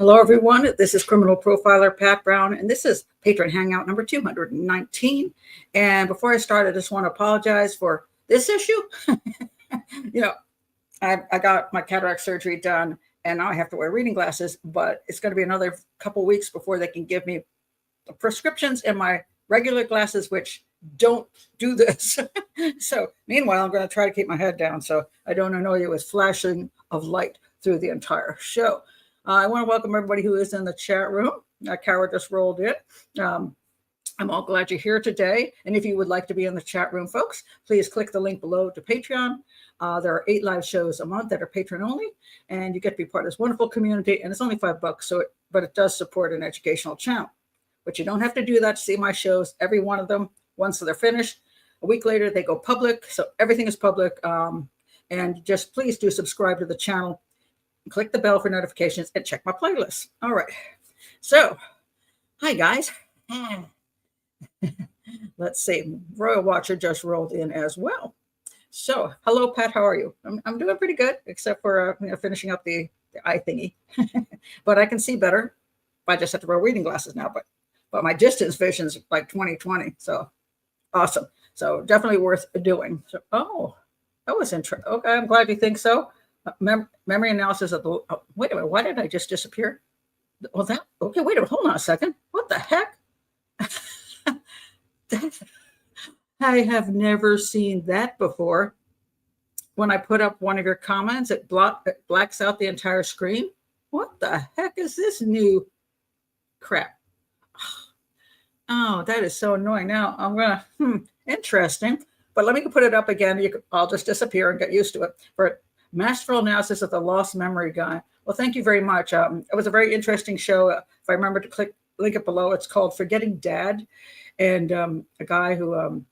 Hello, everyone. This is criminal profiler Pat Brown, and this is Patron Hangout number 219. And before I start, I just want to apologize for this issue. you know, I got my cataract surgery done, and now I have to wear reading glasses, but it's going to be another couple weeks before they can give me the prescriptions and my regular glasses, which don't do this. So meanwhile, I'm going to try to keep my head down so I don't annoy you with flashing of light through the entire show. I want to welcome everybody who is in the chat room. Kara just rolled in. I'm all glad you're here today. And if you would like to be in the chat room, folks, please click the link below to Patreon. There are 8 live shows a month that are patron only, and you get to be part of this wonderful community. And it's only $5, but it does support an educational channel. But you don't have to do that to see my shows. Every one of them, once they're finished, a week later they go public. So everything is public. And just please do subscribe to the channel. Click the bell for notifications and check my playlist. All right. So, hi, guys. Let's see. Royal Watcher just rolled in as well. So, hello, Pat. How are you? I'm doing pretty good, except for finishing up the eye thingy. But I can see better. I just have to wear reading glasses now. But my distance vision's like 20/20. So, awesome. So, definitely worth doing. So, that was interesting. Okay, I'm glad you think so. Memory analysis of the. Wait a minute. Why did I just disappear? Well, okay. Wait a minute. Hold on a second. What the heck? I have never seen that before. When I put up one of your comments, it blacks out the entire screen. What the heck is this new crap? Oh, that is so annoying. Now I'm gonna. Interesting. But let me put it up again. I'll just disappear and get used to it. For masterful analysis of the lost memory guy. Well, thank you very much. It was a very interesting show. If I remember to link it below, it's called Forgetting Dad. And a guy who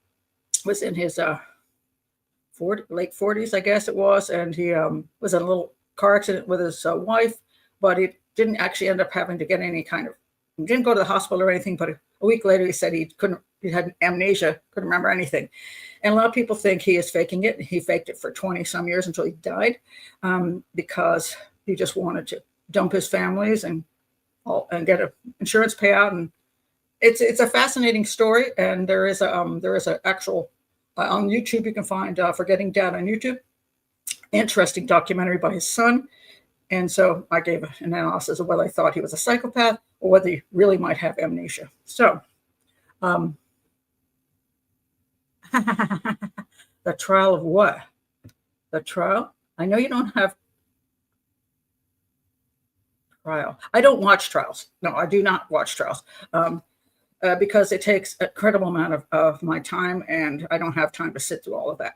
was in his late 40s, I guess it was. And he was in a little car accident with his wife, but he didn't actually end up having to get any kind of, he didn't go to the hospital or anything, but a week later he said he had amnesia, couldn't remember anything. And a lot of people think he is faking it. He faked it for 20 some years until he died because he just wanted to dump his families and get an insurance payout. And it's a fascinating story. And there is an actual on YouTube, you can find Forgetting Dad on YouTube. Interesting documentary by his son. And so I gave an analysis of whether I thought he was a psychopath or whether he really might have amnesia. So the trial of what? The trial? I know you don't have trial. I don't watch trials. No, I do not watch trials because it takes an incredible amount of my time, and I don't have time to sit through all of that.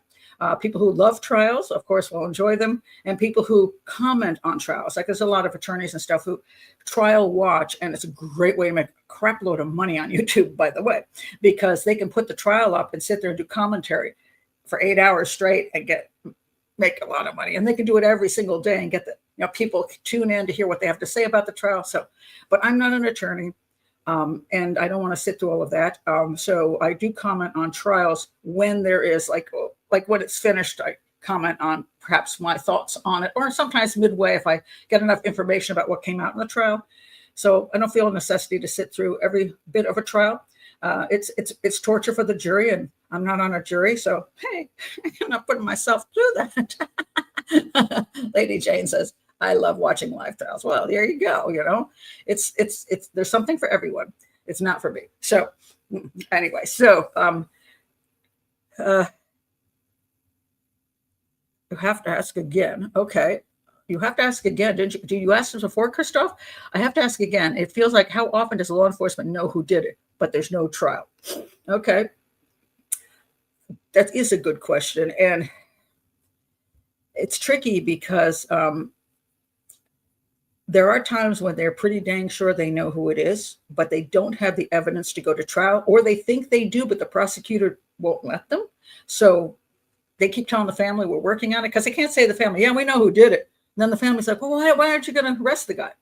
People who love trials, of course, will enjoy them. And people who comment on trials, like there's a lot of attorneys and stuff who trial watch, and it's a great way to make a crap load of money on YouTube, by the way, because they can put the trial up and sit there and do commentary for 8 hours straight and make a lot of money. And they can do it every single day and get people tune in to hear what they have to say about the trial. So, but I'm not an attorney. And I don't want to sit through all of that. So I do comment on trials when there is like when it's finished, I comment on perhaps my thoughts on it, or sometimes midway if I get enough information about what came out in the trial. So I don't feel a necessity to sit through every bit of a trial. It's torture for the jury, and I'm not on a jury, so hey, I'm not putting myself through that. Lady Jane says, I love watching live trials. Well, there you go. It's there's something for everyone. It's not for me. So anyway, you have to ask again. Okay. You have to ask again. Did you ask this before, Christoph? I have to ask again. It feels like, how often does law enforcement know who did it, but there's no trial? Okay. That is a good question. And it's tricky because there are times when they're pretty dang sure they know who it is, but they don't have the evidence to go to trial, or they think they do, but the prosecutor won't let them. So they keep telling the family we're working on it, because they can't say to the family, yeah, we know who did it. And then the family's like, well, why aren't you going to arrest the guy?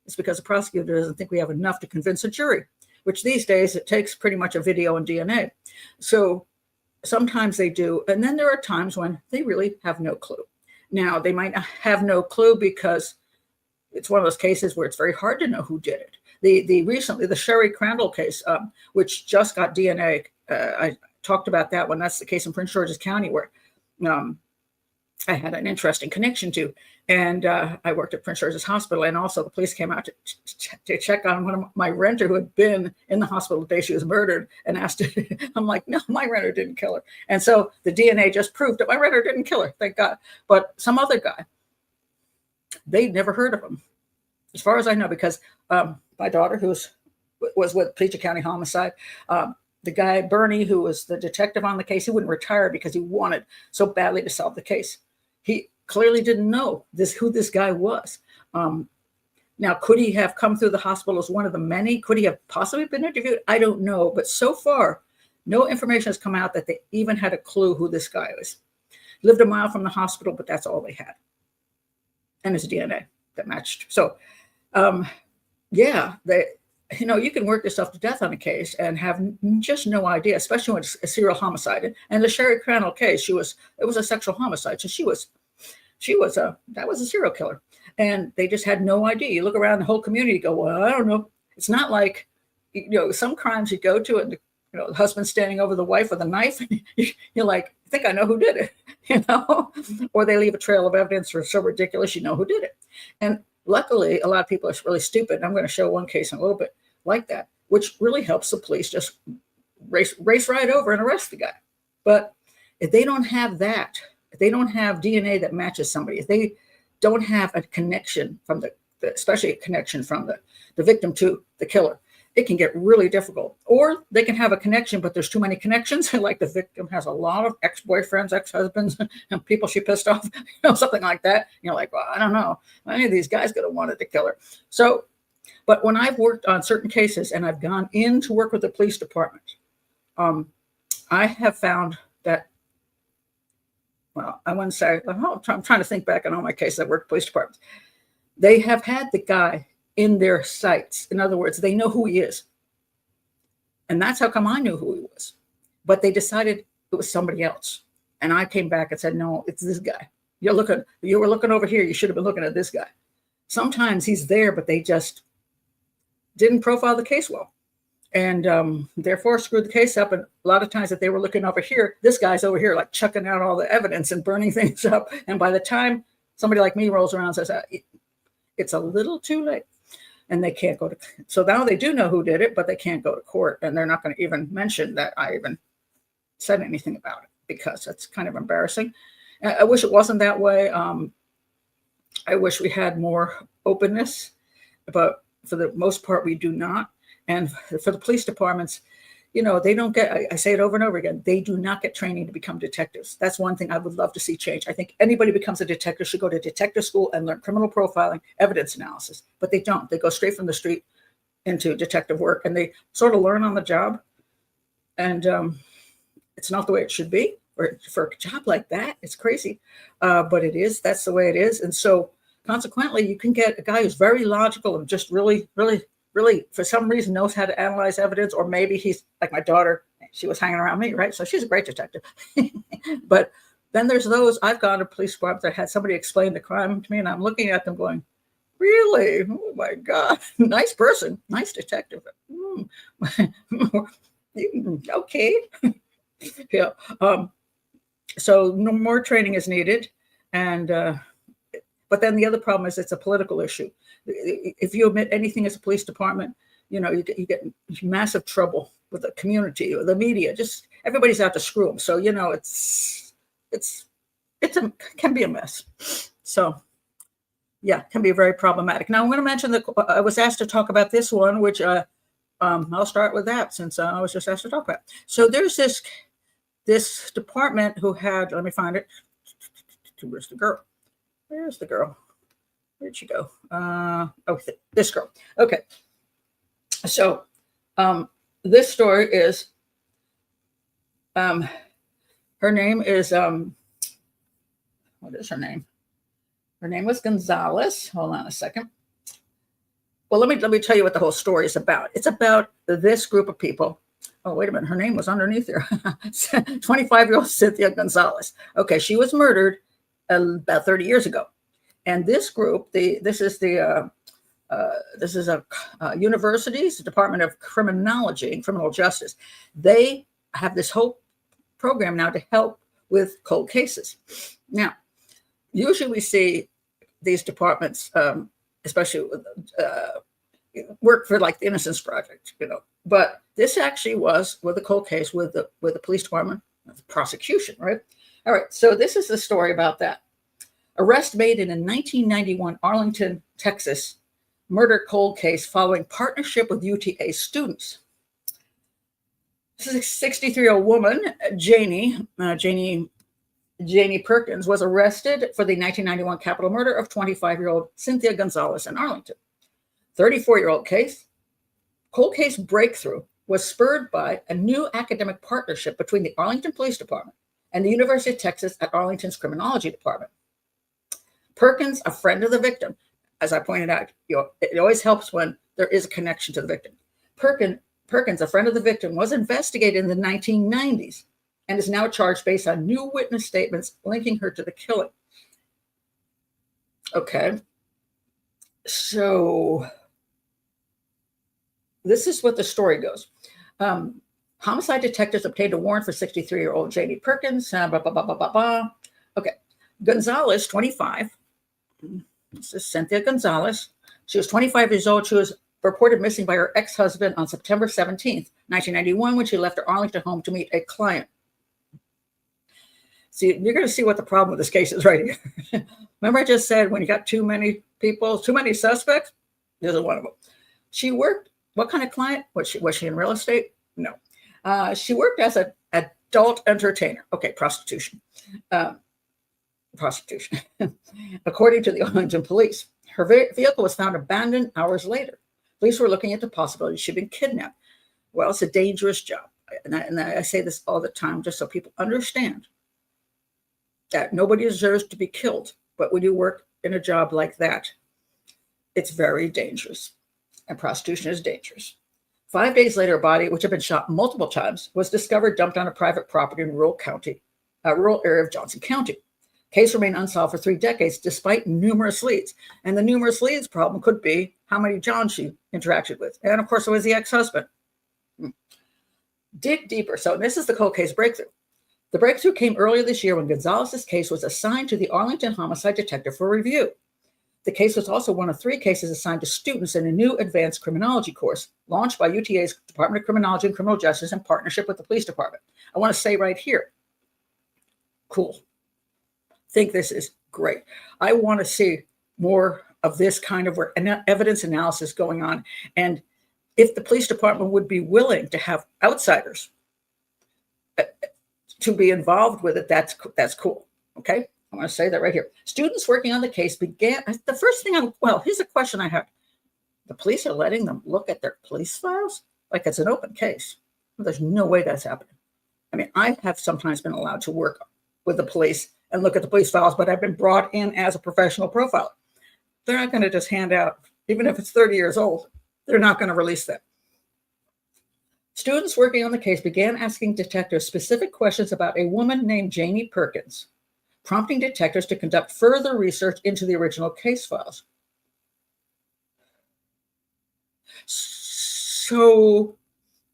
It's because the prosecutor doesn't think we have enough to convince a jury, which these days it takes pretty much a video and DNA. So sometimes they do. And then there are times when they really have no clue. Now, they might have no clue because it's one of those cases where it's very hard to know who did it. Recently, the Sherry Crandall case, which just got DNA, I talked about that one. That's the case in Prince George's County where I had an interesting connection to. And I worked at Prince George's Hospital, and also the police came out to check on one of my renter who had been in the hospital the day she was murdered, and asked her. I'm like, no, my renter didn't kill her. And so the DNA just proved that my renter didn't kill her, thank God. But some other guy, they'd never heard of him, as far as I know, because my daughter, who was with Peach County Homicide, the guy, Bernie, who was the detective on the case, he wouldn't retire because he wanted so badly to solve the case. He clearly didn't know who this guy was. Now, could he have come through the hospital as one of the many? Could he have possibly been interviewed? I don't know. But so far, no information has come out that they even had a clue who this guy was. He lived a mile from the hospital, but that's all they had. And his DNA that matched. So, yeah, you can work yourself to death on a case and have just no idea, especially when it's a serial homicide. And the Sherry Crandall case, it was a sexual homicide. So that was a serial killer. And they just had no idea. You look around the whole community, you go, well, I don't know. It's not like, some crimes you go to and, the husband's standing over the wife with a knife. And you're like, I think I know who did it, or they leave a trail of evidence or so ridiculous, you know who did it. And luckily, a lot of people are really stupid. And I'm going to show one case in a little bit like that, which really helps the police just race right over and arrest the guy. But if they don't have that, if they don't have DNA that matches somebody, if they don't have a connection from especially a connection from the victim to the killer, it can get really difficult. Or they can have a connection, but there's too many connections. Like the victim has a lot of ex-boyfriends, ex-husbands, and people she pissed off, something like that. You're like, well, I don't know. Any of these guys could have wanted to kill her. So, but when I've worked on certain cases and I've gone in to work with the police department, I have found that, well, I wouldn't say, I'm trying to think back on all my cases that work with police departments. They have had the guy in their sights. In other words, they know who he is. And that's how come I knew who he was. But they decided it was somebody else. And I came back and said, no, it's this guy. You were looking over here. You should have been looking at this guy. Sometimes he's there, but they just didn't profile the case well. And therefore screwed the case up. And a lot of times that they were looking over here, this guy's over here, like chucking out all the evidence and burning things up. And by the time somebody like me rolls around and says, it's a little too late. And they can't go to, so now they do know who did it, but they can't go to court. And they're not going to even mention that I even said anything about it, because that's kind of embarrassing. I wish it wasn't that way. I wish we had more openness, but for the most part, we do not. And for the police departments, they don't get, I say it over and over again, they do not get training to become detectives. That's one thing I would love to see change. I think anybody becomes a detective should go to detective school and learn criminal profiling, evidence analysis, but they don't. They go straight from the street into detective work, and they sort of learn on the job. And it's not the way it should be. Or for a job like that, it's crazy. But it is, that's the way it is. And so consequently, you can get a guy who's very logical and just really, for some reason, knows how to analyze evidence. Or maybe he's like my daughter. She was hanging around me, right? So she's a great detective. But then there's those, I've gone to police departments that had somebody explain the crime to me, and I'm looking at them going, really? Oh my God. Nice person. Nice detective. Okay. Yeah. So no more training is needed. And, but then the other problem is it's a political issue. If you admit anything as a police department, you get massive trouble with the community or the media. Just everybody's out to screw them. So, can be a mess. So, yeah, can be very problematic. Now, I'm going to mention that I was asked to talk about this one, which I'll start with that since I was just asked to talk about. So there's this department who had, let me find it. Where's the girl? Where'd she go? This girl. Okay. So this story is, her name is, what is her name? Her name was Gonzalez. Hold on a second. Well, let me tell you what the whole story is about. It's about this group of people. Oh, wait a minute. Her name was underneath here. 25-year-old Cynthia Gonzalez. Okay. She was murdered about 30 years ago. And this group, this is a university's Department of Criminology and Criminal Justice. They have this whole program now to help with cold cases. Now, usually we see these departments, especially work for like the Innocence Project, But this actually was with a cold case with the police department, the prosecution, right? All right, so this is the story about that. Arrest made in a 1991 Arlington, Texas murder cold case following partnership with UTA students. This is a 63-year-old woman, Janie Perkins, was arrested for the 1991 capital murder of 25-year-old Cynthia Gonzalez in Arlington. 34-year-old case. Cold case breakthrough was spurred by a new academic partnership between the Arlington Police Department and the University of Texas at Arlington's Criminology Department. Perkins, a friend of the victim, as I pointed out, it always helps when there is a connection to the victim. Perkins, a friend of the victim, was investigated in the 1990s and is now charged based on new witness statements linking her to the killing. Okay. So this is what the story goes. Homicide detectives obtained a warrant for 63-year-old Janie Perkins. Okay. Gonzalez, 25. This is Cynthia Gonzalez. She was 25 years old. She was reported missing by her ex-husband on September 17th, 1991, when she left her Arlington home to meet a client. See, you're going to see what the problem with this case is right here. Remember I just said when you got too many people, too many suspects? This is one of them. She worked, what kind of client? Was she in real estate? No. She worked as an adult entertainer. Okay, prostitution. According to the Arlington police, her vehicle was found abandoned hours later. Police were looking at the possibility she'd been kidnapped. Well, it's a dangerous job. And I say this all the time just so people understand that nobody deserves to be killed. But when you work in a job like that, it's very dangerous. And prostitution is dangerous. 5 days later, a body, which had been shot multiple times, was discovered dumped on a private property in rural area of Johnson County. Case remained unsolved for 3 decades, despite numerous leads. And the numerous leads problem could be how many Johns she interacted with. And of course, it was the ex-husband. Dig deeper. So this is the cold case breakthrough. The breakthrough came earlier this year when Gonzalez's case was assigned to the Arlington homicide detective for review. The case was also one of 3 cases assigned to students in a new advanced criminology course launched by UTA's Department of Criminology and Criminal Justice in partnership with the police department. I want to say right here, cool. Think this is great. I want to see more of this kind of work and evidence analysis going on. And if the police department would be willing to have outsiders to be involved with it, that's cool. Okay. I want to say that right here. Students working on the case began, the first thing here's a question I have. The police are letting them look at their police files like it's an open case. Well, there's no way that's happening. I mean, I have sometimes been allowed to work with the police and look at the police files, but I've been brought in as a professional profiler. They're not going to just hand out, even if it's 30 years old, they're not going to release that. Students working on the case began asking detectives specific questions about a woman named Janie Perkins, prompting detectives to conduct further research into the original case files. So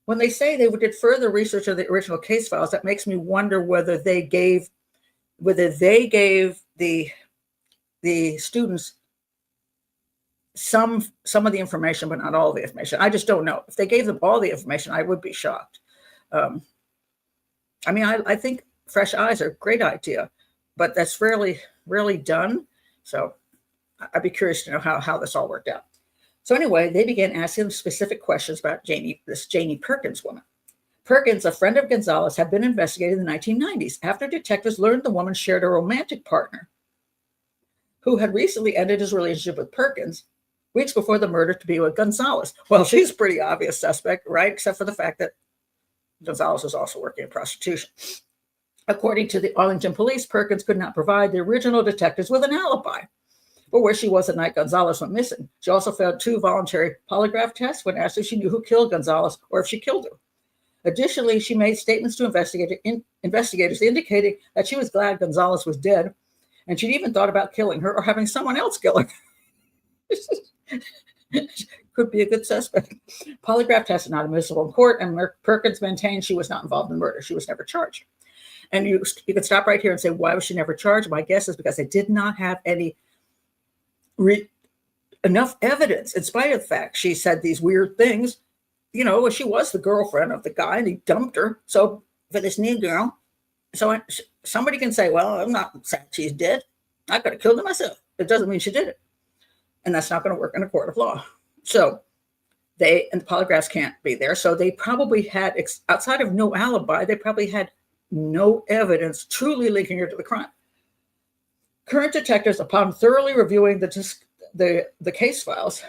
when they say they did further research of the original case files, that makes me wonder whether they gave the students some of the information, but not all the information. I just don't know. If they gave them all the information, I would be shocked. I think fresh eyes are a great idea, but that's rarely done. So I'd be curious to know how this all worked out. So anyway, they began asking them specific questions about this Janie Perkins woman. Perkins, a friend of Gonzalez, had been investigated in the 1990s after detectives learned the woman shared a romantic partner who had recently ended his relationship with Perkins weeks before the murder to be with Gonzalez. Well, she's a pretty obvious suspect, right? Except for the fact that Gonzalez was also working in prostitution. According to the Arlington police, Perkins could not provide the original detectives with an alibi for where she was the night Gonzalez went missing. She also failed 2 voluntary polygraph tests when asked if she knew who killed Gonzalez or if she killed him. Additionally, she made statements to investigators indicating that she was glad Gonzalez was dead And she'd even thought about killing her or having someone else kill her. Could be a good suspect. Polygraph test is not admissible in court, and Perkins maintained she was not involved in murder. She was never charged. And you could stop right here and say, why was she never charged? My guess is because they did not have any enough evidence, in spite of the fact she said these weird things. She was the girlfriend of the guy, and he dumped her. So for this new girl, somebody can say, well, I'm not saying she's dead. I could have killed her myself. It doesn't mean she did it. And that's not going to work in a court of law. So and the polygraphs can't be there. So they probably had, outside of no alibi, they probably had no evidence truly linking her to the crime. Current detectives, upon thoroughly reviewing the case files,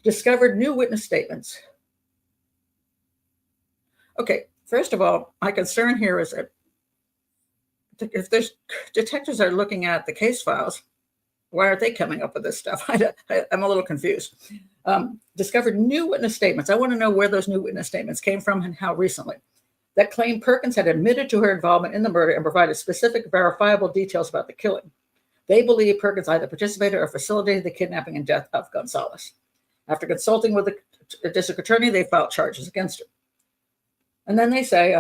discovered new witness statements. Okay, first of all, my concern here is that if there's detectives are looking at the case files, why aren't they coming up with this stuff? I'm a little confused. Discovered new witness statements. I want to know where those new witness statements came from and how recently. That claimed Perkins had admitted to her involvement in the murder and provided specific verifiable details about the killing. They believe Perkins either participated or facilitated the kidnapping and death of Gonzalez. After consulting with the district attorney, they filed charges against her. And then they say,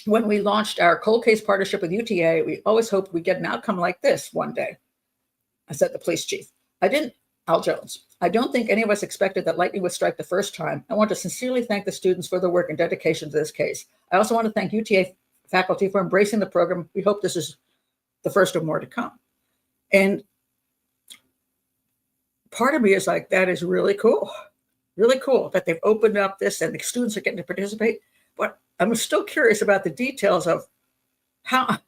when we launched our cold case partnership with UTA, we always hoped we'd get an outcome like this one day. I said the police chief. Al Jones. I don't think any of us expected that lightning would strike the first time. I want to sincerely thank the students for their work and dedication to this case. I also want to thank UTA faculty for embracing the program. We hope this is the first of more to come. And part of me is like, that is really cool that they've opened up this and the students are getting to participate. But I'm still curious about the details of how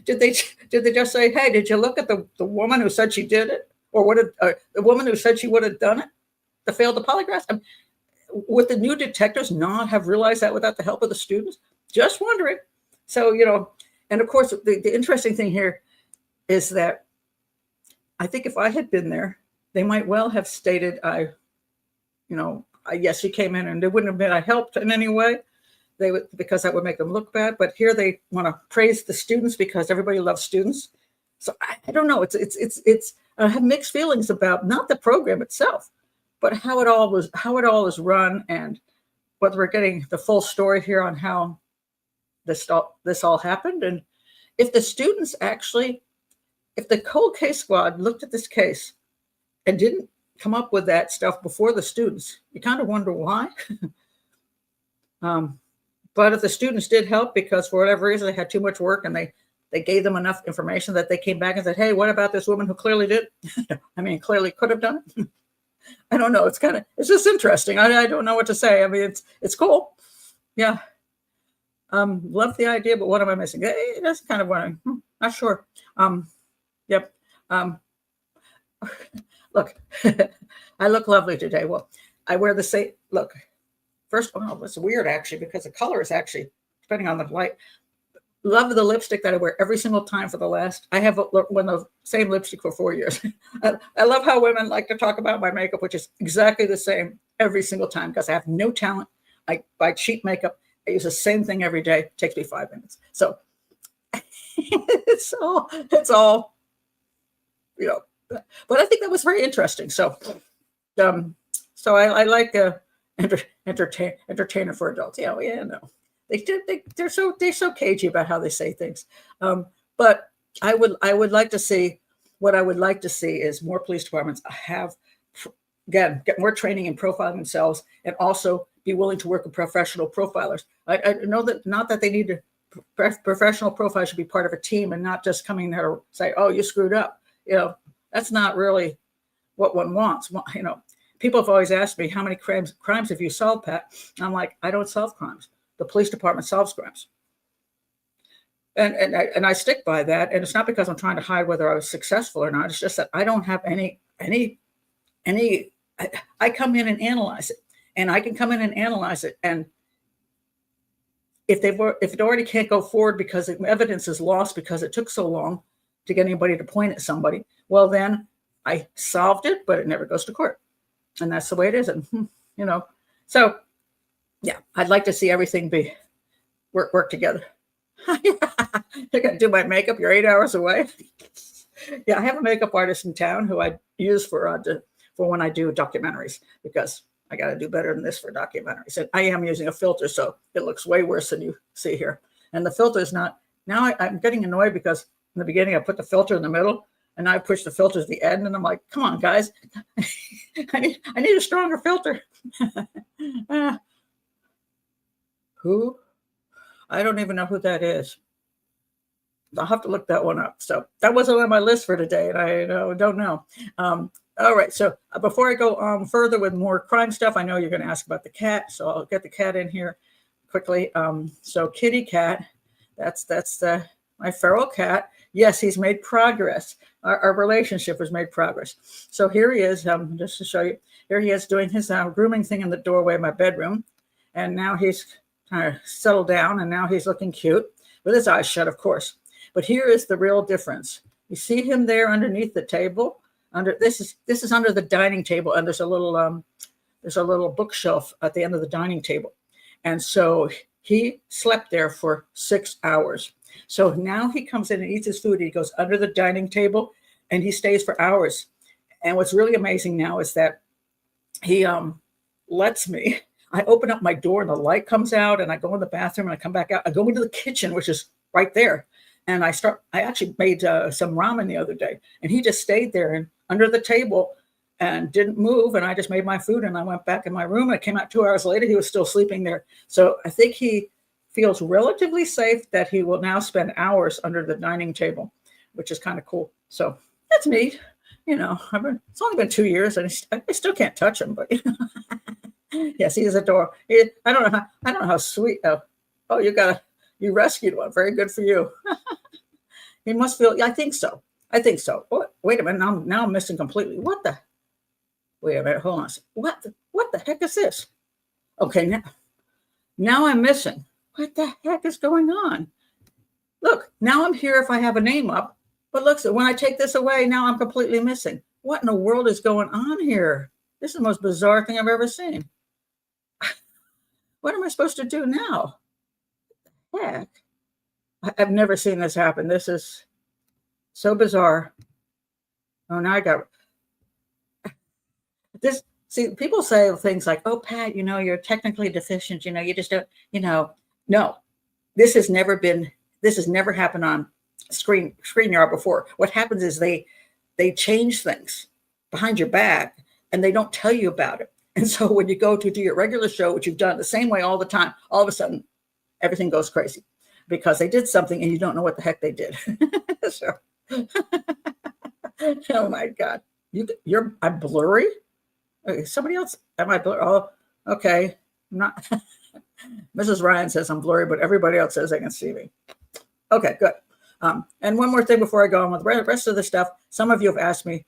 did they just say, hey, did you look at the woman who said she did it? Or the woman who said she would have done it to fail the polygraph? Would the new detectives not have realized that without the help of the students? Just wondering. So, and of course, the interesting thing here is that I think if I had been there, they might well have stated, yes, she came in and it wouldn't have been I helped in any way. They would, because that would make them look bad. But here they want to praise the students because everybody loves students. So I don't know. I have mixed feelings about not the program itself, but how it all is run, and whether we're getting the full story here on how this all happened. And if the students if the cold case squad looked at this case and didn't come up with that stuff before the students, you kind of wonder why. But if the students did help because for whatever reason they had too much work and they gave them enough information that they came back and said, hey, what about this woman who clearly did? Clearly could have done it. I don't know. It's just interesting. I don't know what to say. It's cool. Yeah. Love the idea, but what am I missing? That's kind of what I'm not sure. Yep. Look, I look lovely today. Well, I wear the same look. First of all, it's weird actually, because the color is actually, depending on the light, love the lipstick that I wear every single time for the last, I have one of the same lipstick for 4 years. I love how women like to talk about my makeup, which is exactly the same every single time because I have no talent. I buy cheap makeup. I use the same thing every day. It takes me 5 minutes. So it's all, but I think that was very interesting. So I like entertainer for adults. Yeah, no. They're so cagey about how they say things. But I would like to see, what I would like to see is more police departments get more training in profiling themselves and also be willing to work with professional profilers. I know that not that they need to, professional profiles should be part of a team and not just coming there to say, oh, you screwed up. That's not really what one wants. People have always asked me, how many crimes have you solved, Pat? And I'm like, I don't solve crimes. The police department solves crimes. And I stick by that. And it's not because I'm trying to hide whether I was successful or not. It's just that I don't have any, I come in and analyze it. And I can come in and analyze it. And if it already can't go forward because the evidence is lost because it took so long to get anybody to point at somebody, well, then I solved it, but it never goes to court. And that's the way it is. And, so yeah, I'd like to see everything work together. You're going to do my makeup. You're 8 hours away. Yeah, I have a makeup artist in town who I use for when I do documentaries, because I got to do better than this for documentaries. And I am using a filter, so it looks way worse than you see here. And the filter is not, now I'm getting annoyed because in the beginning I put the filter in the middle and now I push the filter to the end, and I'm like, come on, guys. I need a stronger filter. Who? I don't even know who that is. I'll have to look that one up. So that wasn't on my list for today, and I don't know. All right. So before I go further with more crime stuff, I know you're going to ask about the cat, so I'll get the cat in here quickly. So Kitty Cat, that's my feral cat. Yes, he's made progress. Our relationship has made progress. So here he is, just to show you. Here he is doing his grooming thing in the doorway of my bedroom, and now he's kind of settled down, and now he's looking cute with his eyes shut, of course. But here is the real difference. You see him there underneath the table. This is under the dining table, and there's a little bookshelf at the end of the dining table. And so he slept there for 6 hours. So now he comes in and eats his food. He goes under the dining table and he stays for hours. And what's really amazing now is that he lets me. I open up my door and the light comes out, and I go in the bathroom and I come back out. I go into the kitchen, which is right there. And I actually made some ramen the other day, and he just stayed there and under the table and didn't move. And I just made my food and I went back in my room, and I came out 2 hours later. He was still sleeping there. So I think he feels relatively safe that he will now spend hours under the dining table, which is kind of cool. So that's neat. It's only been 2 years and I still can't touch him, but yes, he is adorable. I don't know how sweet. Oh, you rescued one. Very good for you. He must feel. I think so. Oh, wait a minute. Now I'm missing completely. Wait a minute. Hold on. What the heck is this? Okay, now I'm missing. What the heck is going on? Look, now I'm here if I have a name up. But look, so when I take this away, now I'm completely missing. What in the world is going on here? This is the most bizarre thing I've ever seen. What am I supposed to do now? Heck, I've never seen this happen. This is so bizarre. Oh, now I got this. See, people say things like, "Oh, Pat, you're technically deficient. You just don't. No, this has never happened on ScreenYard before. What happens is they change things behind your back, and they don't tell you about it. And so when you go to do your regular show, which you've done the same way all the time, all of a sudden everything goes crazy because they did something and you don't know what the heck they did." So, oh my God, I'm blurry. Okay, somebody else, am I blurry? Oh, okay, I'm not. Mrs. Ryan says I'm blurry, but everybody else says they can see me. Okay, good. And one more thing before I go on with the rest of the stuff. Some of you have asked me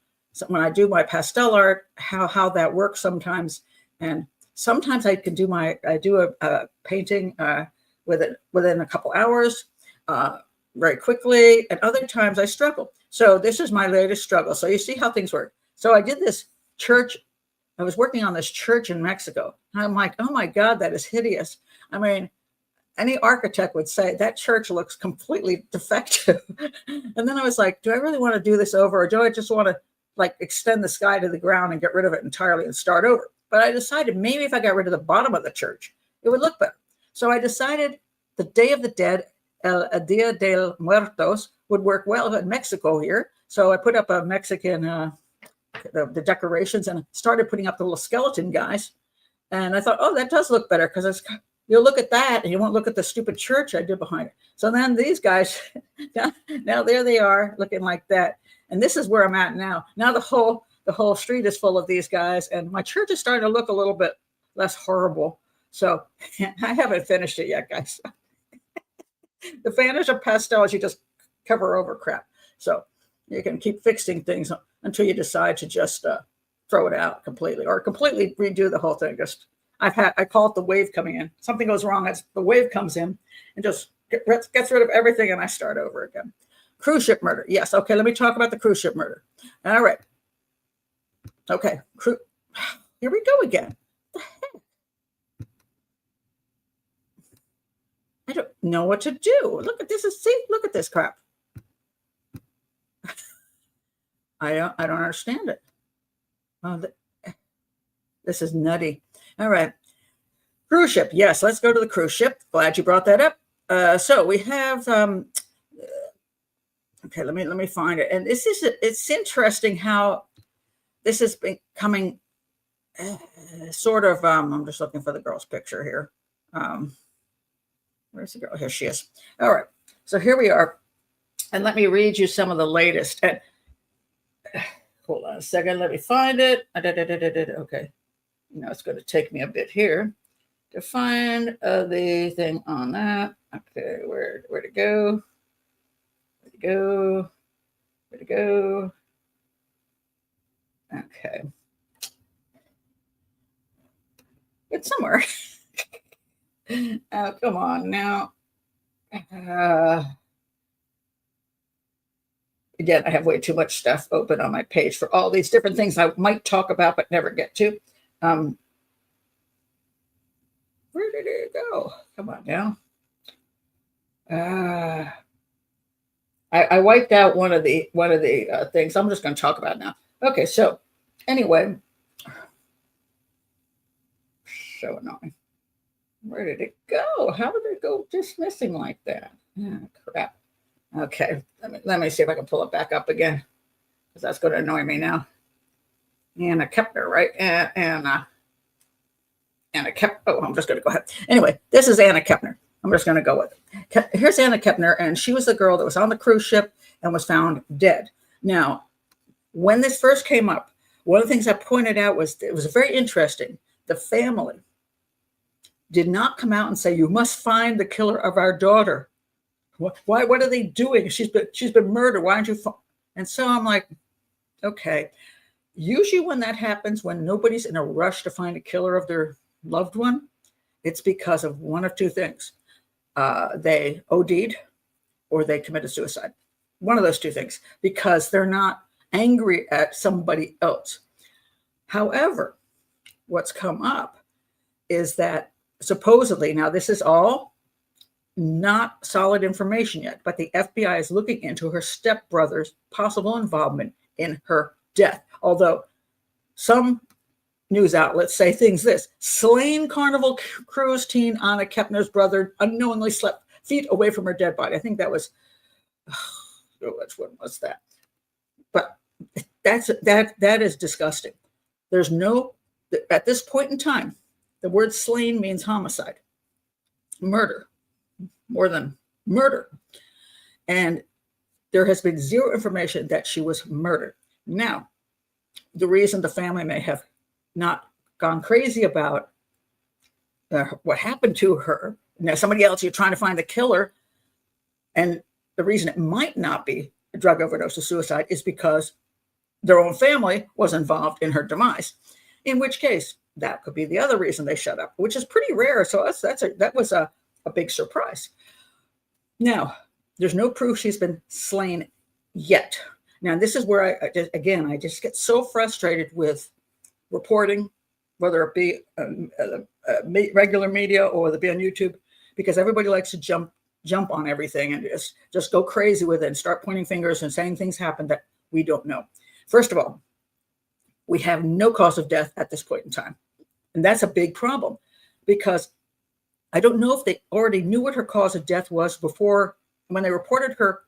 when I do my pastel art, how that works sometimes. And sometimes I do a painting within a couple hours, very quickly. And other times I struggle. So this is my latest struggle. So you see how things work. So I did this church. I was working on this church in Mexico. And I'm like, oh my God, that is hideous. I mean, any architect would say that church looks completely defective. And then I was like, do I really want to do this over? Or do I just want to extend the sky to the ground and get rid of it entirely and start over? But I decided maybe if I got rid of the bottom of the church, it would look better. So I decided the Day of the Dead, El Dia de Muertos, would work well in Mexico here. So I put up a Mexican, the decorations, and started putting up the little skeleton guys. And I thought, oh, that does look better because you'll look at that and you won't look at the stupid church I did behind it. So then these guys, now there they are looking like that. And this is where I'm at now. Now the whole street is full of these guys, and my church is starting to look a little bit less horrible. So I haven't finished it yet, guys. The advantage of pastels, you just cover over crap. So you can keep fixing things until you decide to just throw it out completely or completely redo the whole thing. I call it the wave coming in. Something goes wrong, the wave comes in and just gets rid of everything, and I start over again. Cruise ship murder. Yes. Okay. Let me talk about the cruise ship murder. All right. Okay. Here we go again. What the heck? know what to do. Look at this. See, look at this crap. I don't understand it. Oh, this is nutty. All right. Cruise ship. Yes, let's go to the cruise ship. Glad you brought that up. So we have, okay, let me find it. And it's interesting how this is becoming sort of, I'm just looking for the girl's picture here. Where's the girl? Here she is. All right. So here we are. And let me read you some of the latest. And hold on a second. Let me find it. Okay. It's going to take me a bit here to find the thing on that. Okay. Where to go? Where to go? Where to go? Okay. It's somewhere. Oh, come on now. Again, I have way too much stuff open on my page for all these different things I might talk about but never get to. Where did it go? Come on now. I wiped out one of the things. I'm just going to talk about it now. Okay, so anyway, so annoying. Where did it go? How did it go just missing like that? Oh, crap. Okay, let me see if I can pull it back up again, because that's going to annoy me now. Anna Kepler, right? Anna Kepler. Oh, I'm just going to go ahead. Anyway, this is Anna Kepler. I'm just going to go with it. Here's Anna Kepler, and she was the girl that was on the cruise ship and was found dead. Now, when this first came up, one of the things I pointed out was it was very interesting. The family did not come out and say, "You must find the killer of our daughter." Why? What are they doing? She's been murdered. Why aren't you? And so I'm like, okay. Usually when that happens, when nobody's in a rush to find a killer of their loved one, it's because of one of two things. They OD'd or they committed suicide. One of those two things, because they're not angry at somebody else. However, what's come up is that supposedly, now this is all not solid information yet, but the FBI is looking into her stepbrother's possible involvement in her death. Although some news outlets say things this: slain Carnival cruise teen Anna Kepner's brother unknowingly slept feet away from her dead body. I think that was, which one was that? But that is disgusting. There's no, at this point in time, the word slain means homicide, murder, more than murder. And there has been zero information that she was murdered. Now, the reason the family may have not gone crazy about what happened to her, now somebody else, you're trying to find the killer, and the reason it might not be a drug overdose or suicide is because their own family was involved in her demise, in which case that could be the other reason they shut up, which is pretty rare. So that was a big surprise. Now, there's no proof she's been slain yet. Now, this is where I just get so frustrated with reporting, whether it be regular media or whether it be on YouTube, because everybody likes to jump on everything and just go crazy with it and start pointing fingers and saying things happened that we don't know. First of all, we have no cause of death at this point in time. And that's a big problem, because I don't know if they already knew what her cause of death was before, when they reported her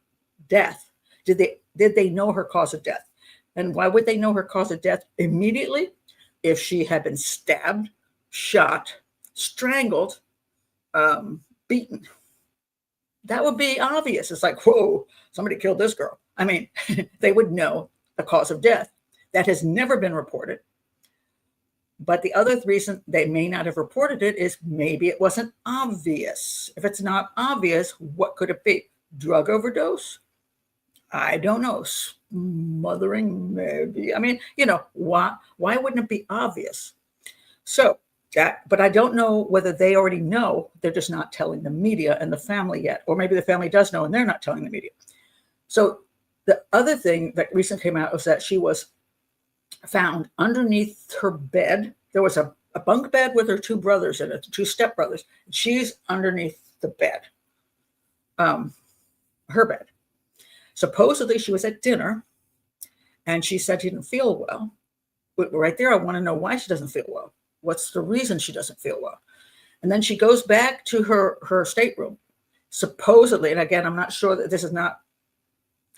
death. Did they know her cause of death? And why would they know her cause of death immediately? If she had been stabbed, shot, strangled, beaten. That would be obvious. It's like, whoa, somebody killed this girl. I mean, they would know the cause of death. That has never been reported. But the other reason they may not have reported it is maybe it wasn't obvious. If it's not obvious, what could it be? Drug overdose? I don't know. Smothering, maybe. I mean, why wouldn't it be obvious? So but I don't know whether they already know. They're just not telling the media and the family yet. Or maybe the family does know and they're not telling the media. So the other thing that recently came out was that she was found underneath her bed. There was a bunk bed with her two brothers in it, two stepbrothers. She's underneath the bed. her bed. Supposedly she was at dinner and she said she didn't feel well. But right there, I want to know why she doesn't feel well. What's the reason she doesn't feel well? And then she goes back to her stateroom, supposedly, and again, I'm not sure that this is not,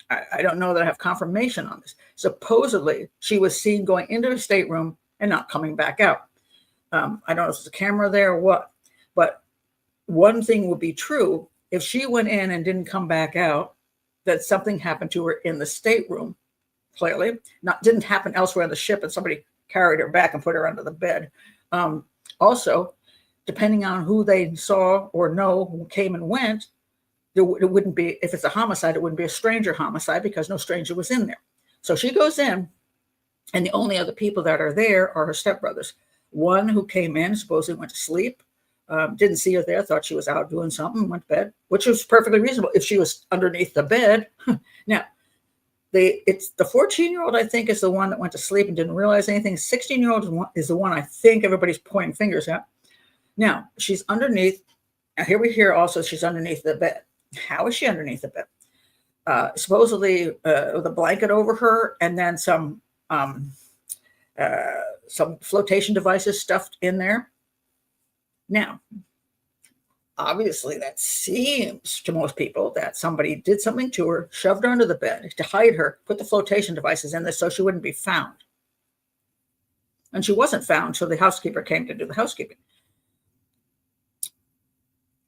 I don't know that I have confirmation on this. Supposedly, she was seen going into her stateroom and not coming back out. I don't know if there's a camera there or what, but one thing would be true. If she went in and didn't come back out, that something happened to her in the stateroom, clearly. Didn't happen elsewhere on the ship and somebody carried her back and put her under the bed. Also, depending on who they saw or know who came and went, it wouldn't be, if it's a homicide, it wouldn't be a stranger homicide because no stranger was in there. So she goes in, and the only other people that are there are her stepbrothers. One who came in, supposedly went to sleep, didn't see her there, thought she was out doing something, went to bed, which was perfectly reasonable if she was underneath the bed. Now, the 14-year-old, I think, is the one that went to sleep and didn't realize anything. 16-year-old is the one I think everybody's pointing fingers at. Now, she's underneath. Now, here we hear also she's underneath the bed. How is she underneath the bed? Supposedly with a blanket over her and then some flotation devices stuffed in there. Now, obviously, that seems to most people that somebody did something to her, shoved her under the bed to hide her, put the flotation devices in there so she wouldn't be found. And she wasn't found, so the housekeeper came to do the housekeeping.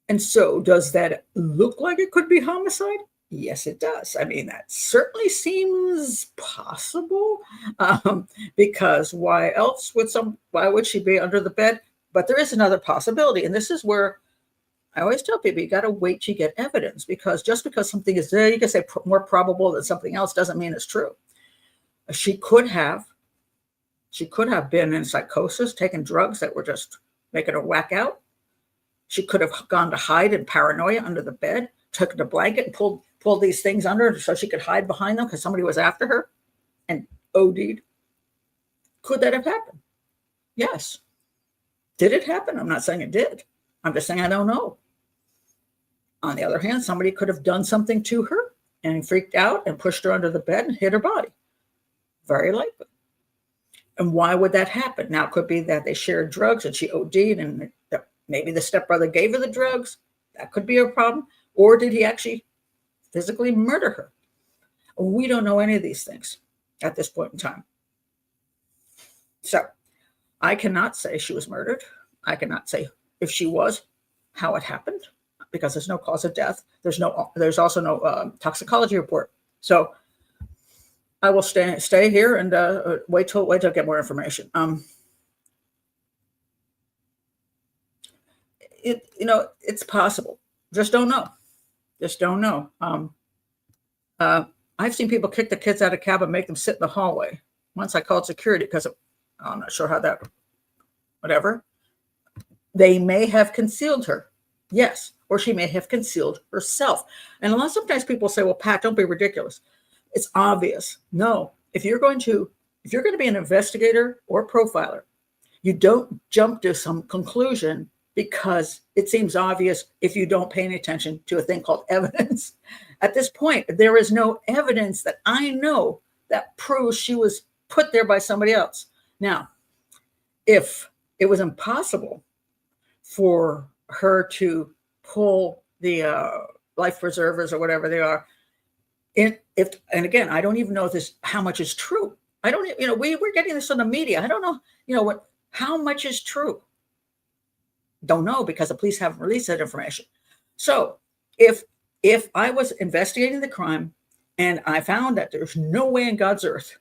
And so does that look like it could be homicide? Yes, it does. I mean, that certainly seems possible because why would she be under the bed? But there is another possibility. And this is where I always tell people, you got to wait till you get evidence, because just because something is there, you can say more probable than something else doesn't mean it's true. She could have been in psychosis, taking drugs that were just making her whack out. She could have gone to hide in paranoia under the bed, took the blanket and pulled these things under her so she could hide behind them because somebody was after her and OD'd. Could that have happened? Yes. Did it happen? I'm not saying it did. I'm just saying I don't know. On the other hand, somebody could have done something to her and freaked out and pushed her under the bed and hit her body. Very likely. And why would that happen? Now, it could be that they shared drugs and she OD'd and maybe the stepbrother gave her the drugs. That could be a problem. Or did he actually physically murder her? We don't know any of these things at this point in time. So I cannot say she was murdered. I cannot say if she was, how it happened, because there's no cause of death. There's also no toxicology report. So I will stay here and wait till I get more information. It's possible. Just don't know. I've seen people kick the kids out of cab and make them sit in the hallway. Once I called security because I'm not sure how that, whatever. They may have concealed her. Yes. Or she may have concealed herself. And sometimes people say, well, Pat, don't be ridiculous. It's obvious. No, if you're going to be an investigator or profiler, you don't jump to some conclusion because it seems obvious if you don't pay any attention to a thing called evidence. At this point, there is no evidence that I know that proves she was put there by somebody else. Now, if it was impossible for her to pull the life preservers or whatever they are, and again, I don't even know how much is true. I don't, we're getting this on the media. I don't know, how much is true. Don't know because the police haven't released that information. So if I was investigating the crime and I found that there's no way in God's earth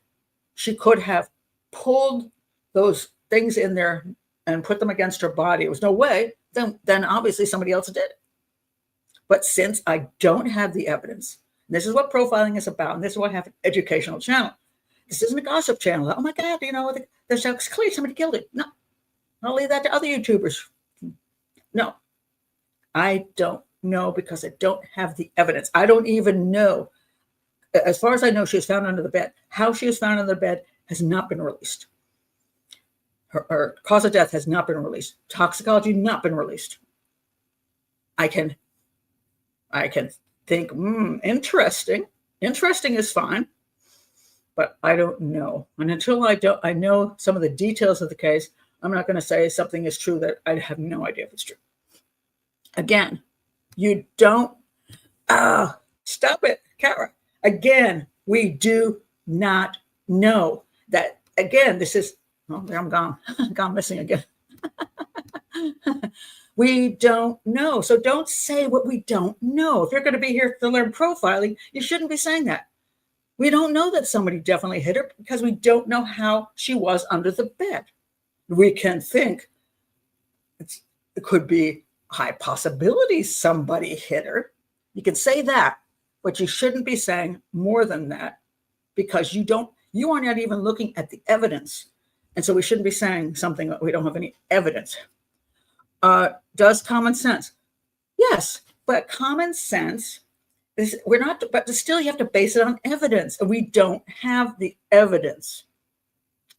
she could have pulled those things in there and put them against her body, there was no way, then obviously somebody else did it. But since I don't have the evidence, this is what profiling is about, and this is why I have an educational channel. This isn't a gossip channel. Oh my God, there's clearly somebody killed it. No, I'll leave that to other YouTubers. No, I don't know because I don't have the evidence. I don't even know. As far as I know, she was found under the bed. How she was found under the bed has not been released. Her cause of death has not been released. Toxicology not been released. I can think, interesting. Interesting is fine, but I don't know. And until I know some of the details of the case, I'm not going to say something is true that I have no idea if it's true. Again, you don't, stop it, Kara. Again, we do not know that. Again, this is, I'm gone, gone missing again. We don't know. So don't say what we don't know. If you're going to be here to learn profiling, you shouldn't be saying that. We don't know that somebody definitely hit her because we don't know how she was under the bed. We can think it could be high possibility somebody hit her. You can say that, but you shouldn't be saying more than that because you are not even looking at the evidence. And so we shouldn't be saying something that we don't have any evidence. Does common sense? Yes, but common sense is but still you have to base it on evidence. And we don't have the evidence.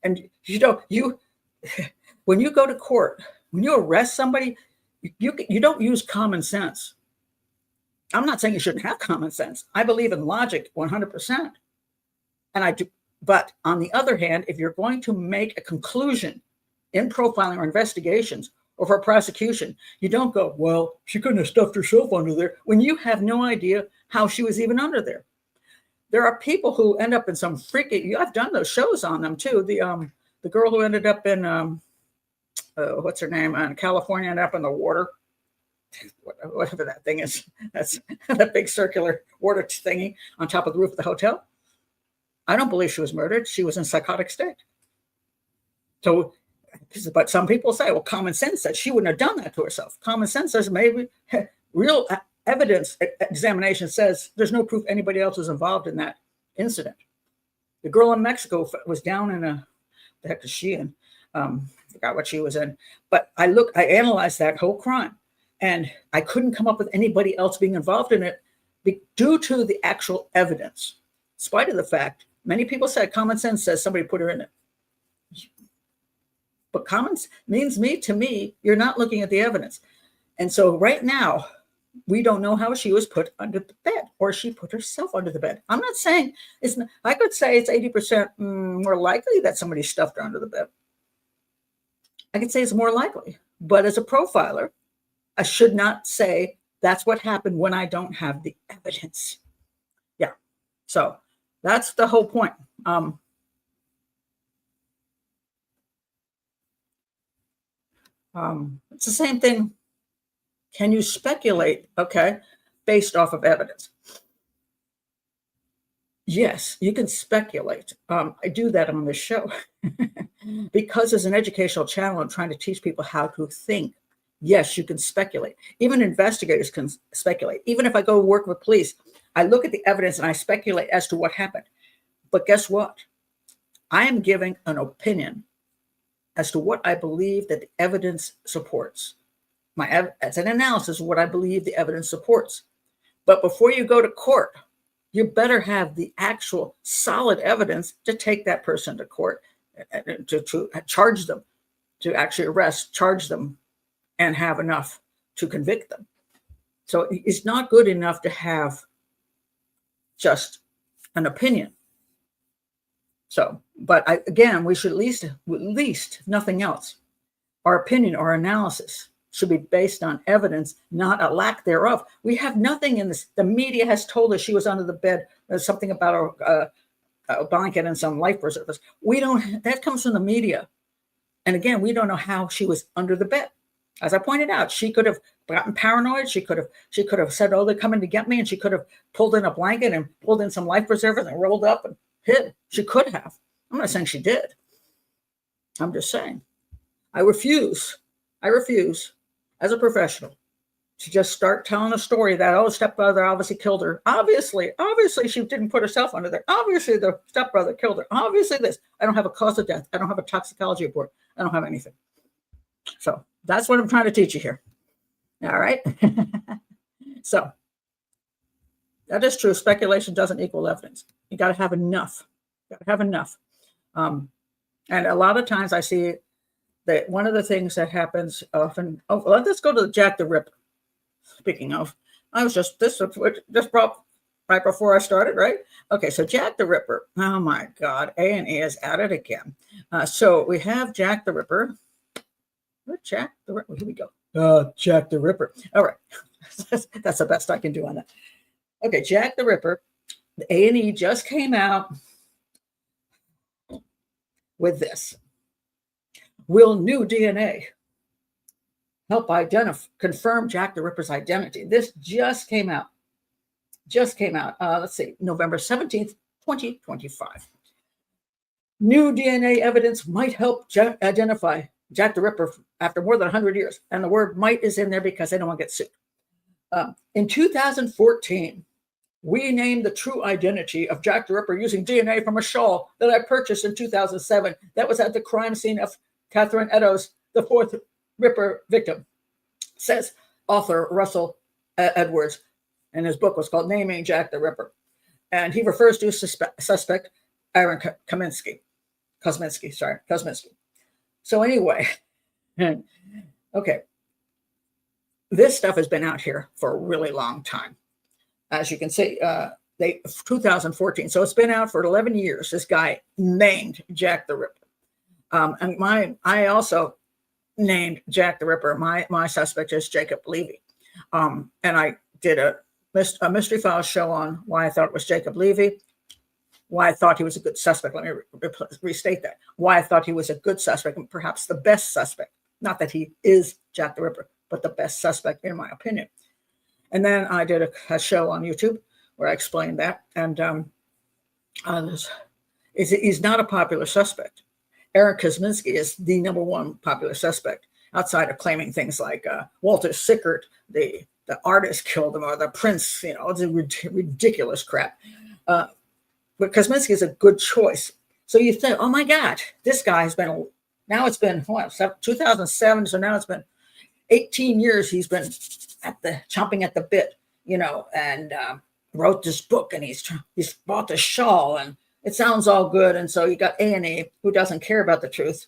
And when you go to court, when you arrest somebody, you don't use common sense. I'm not saying you shouldn't have common sense. I believe in logic 100%. And I do. But on the other hand, if you're going to make a conclusion in profiling or investigations or for prosecution, you don't go, well, she couldn't have stuffed herself under there when you have no idea how she was even under there. There are people who end up in some freaky, I've done those shows on them too. The girl who ended up in, what's her name, in California, ended up in the water, whatever that thing is. That's that big circular water thingy on top of the roof of the hotel. I don't believe she was murdered. She was in psychotic state. So, but some people say, well, common sense says she wouldn't have done that to herself. Common sense says maybe real evidence examination says there's no proof anybody else was involved in that incident. The girl in Mexico was down in the heck is she in? Forgot what she was in. But I analyzed that whole crime and I couldn't come up with anybody else being involved in it due to the actual evidence. In spite of the fact, many people said common sense says somebody put her in it. But common means to me, you're not looking at the evidence. And so right now, we don't know how she was put under the bed or she put herself under the bed. I'm not saying I could say it's 80% more likely that somebody stuffed her under the bed. I could say it's more likely. But as a profiler, I should not say that's what happened when I don't have the evidence. Yeah. So that's the whole point. It's the same thing. Can you speculate, based off of evidence? Yes, you can speculate. I do that on this show because as an educational channel, I'm trying to teach people how to think. Yes, you can speculate. Even investigators can speculate. Even if I go work with police, I look at the evidence and I speculate as to what happened. But guess what? I am giving an opinion as to what I believe that the evidence supports. As an analysis of what I believe the evidence supports. But before you go to court, you better have the actual solid evidence to take that person to court, to charge them, to actually arrest, charge them, and have enough to convict them. So it's not good enough to have just an opinion. So, but again, we should at least, if nothing else, our opinion or analysis should be based on evidence, not a lack thereof. We have nothing in this. The media has told us she was under the bed. There's something about a blanket and some life preservers. That comes from the media. And again, we don't know how she was under the bed. As I pointed out, she could have gotten paranoid. She could have said, oh, they're coming to get me. And she could have pulled in a blanket and pulled in some life preservers and rolled up and hid. She could have. I'm not saying she did. I'm just saying. I refuse as a professional to just start telling a story that, stepbrother obviously killed her. Obviously she didn't put herself under there. Obviously the stepbrother killed her. Obviously this. I don't have a cause of death. I don't have a toxicology report. I don't have anything. So that's what I'm trying to teach you here. All right. So that is true. Speculation doesn't equal evidence. You got to have enough. And a lot of times I see that one of the things that happens often, let's go to Jack the Ripper. Speaking of, I was just brought right before I started, right? Okay, so Jack the Ripper. Oh my God, A&E is at it again. So we have Jack the Ripper. Jack the Ripper. Here we go. Jack the Ripper. All right, that's the best I can do on that. Okay, Jack the Ripper. The A&E just came out with this. Will new DNA help confirm Jack the Ripper's identity? This just came out. Let's see, November 17th, 2025. New DNA evidence might help identify Jack the Ripper after more than 100 years. And the word might is in there because they don't want to get sued. In 2014, we named the true identity of Jack the Ripper using DNA from a shawl that I purchased in 2007 that was at the crime scene of Catherine Eddowes, the fourth Ripper victim, says author Russell Edwards. And his book was called Naming Jack the Ripper. And he refers to suspect Aaron Kosminski. So anyway, okay. This stuff has been out here for a really long time. As you can see, 2014. So it's been out for 11 years. This guy named Jack the Ripper. And I also named Jack the Ripper. My suspect is Jacob Levy. And I did a Mystery Files show on why I thought it was Jacob Levy, why I thought he was a good suspect. Let me restate that. Why I thought he was a good suspect and perhaps the best suspect. Not that he is Jack the Ripper, but the best suspect in my opinion. And then I did a show on YouTube where I explained that. And he's not a popular suspect. Aaron Kosminski is the number one popular suspect outside of claiming things like Walter Sickert, the artist killed him, or the prince, it's a ridiculous crap. But Kosminski is a good choice. So you think, oh my God, this guy has been, now it's been, 2007, so now it's been 18 years he's been chomping at the bit, and wrote this book, and he's bought the shawl, and it sounds all good. And so you got A&E, who doesn't care about the truth,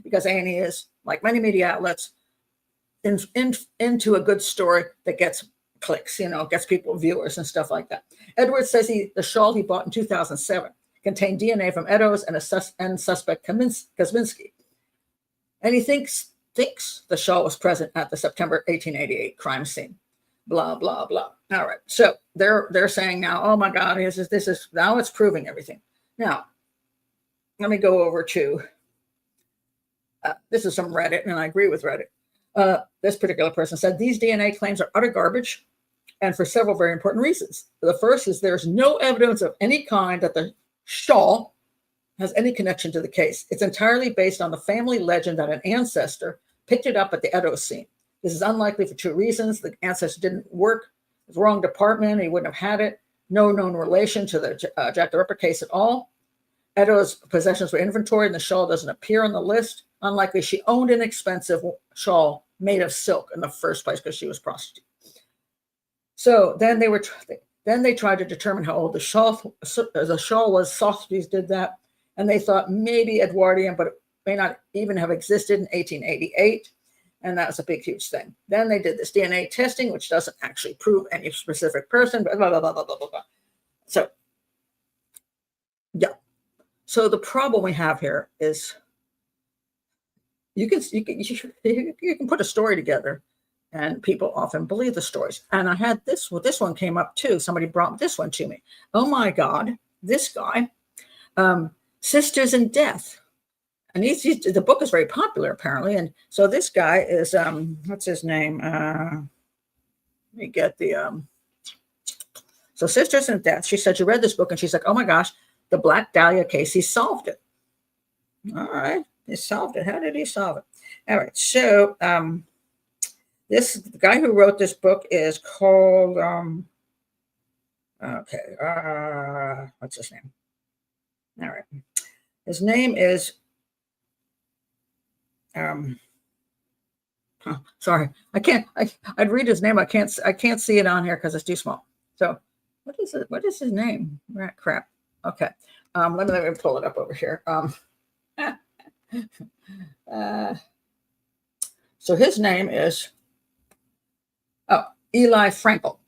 because A&E is, like many media outlets, into a good story that gets clicks, gets people viewers and stuff like that. Edwards says the shawl he bought in 2007 contained DNA from Eddowes and suspect Kosminski. And he thinks the shawl was present at the September 1888 crime scene. Blah, blah, blah. All right. So they're saying now, oh my God, this is now it's proving everything. Now, let me go over to, this is from Reddit, and I agree with Reddit. This particular person said these DNA claims are utter garbage, and for several very important reasons. The first is there's no evidence of any kind that the shawl has any connection to the case. It's entirely based on the family legend that an ancestor picked it up at the Eddowes scene. This is unlikely for two reasons. The ancestor didn't work, it was the wrong department, he wouldn't have had it. No known relation to the Jack the Ripper case at all. Eddowes' possessions were inventoried, and the shawl doesn't appear on the list. Unlikely she owned an expensive shawl made of silk in the first place because she was a prostitute. So then they tried to determine how old the shawl was. Sotheby's did that, and they thought maybe Edwardian, but it may not even have existed in 1888, and that was a big, huge thing. Then they did this DNA testing, which doesn't actually prove any specific person, blah, blah, blah, blah, blah, blah. So, yeah. So the problem we have here is you can put a story together, and people often believe the stories. And I had this one came up too. Somebody brought this one to me. Oh my God, this guy, Sisters in Death. And the book is very popular apparently. And so this guy is, what's his name? Let me get the, so Sisters in Death. She said she read this book and she's like, oh my gosh, the Black Dahlia case, he solved it. All right. He solved it. How did he solve it? All right. So the guy who wrote this book is called, what's his name? All right. His name is, sorry, I'd read his name. I can't see it on here because it's too small. So what is it? What is his name? Crap. Okay. Let me pull it up over here. So his name is, Eli Frankel.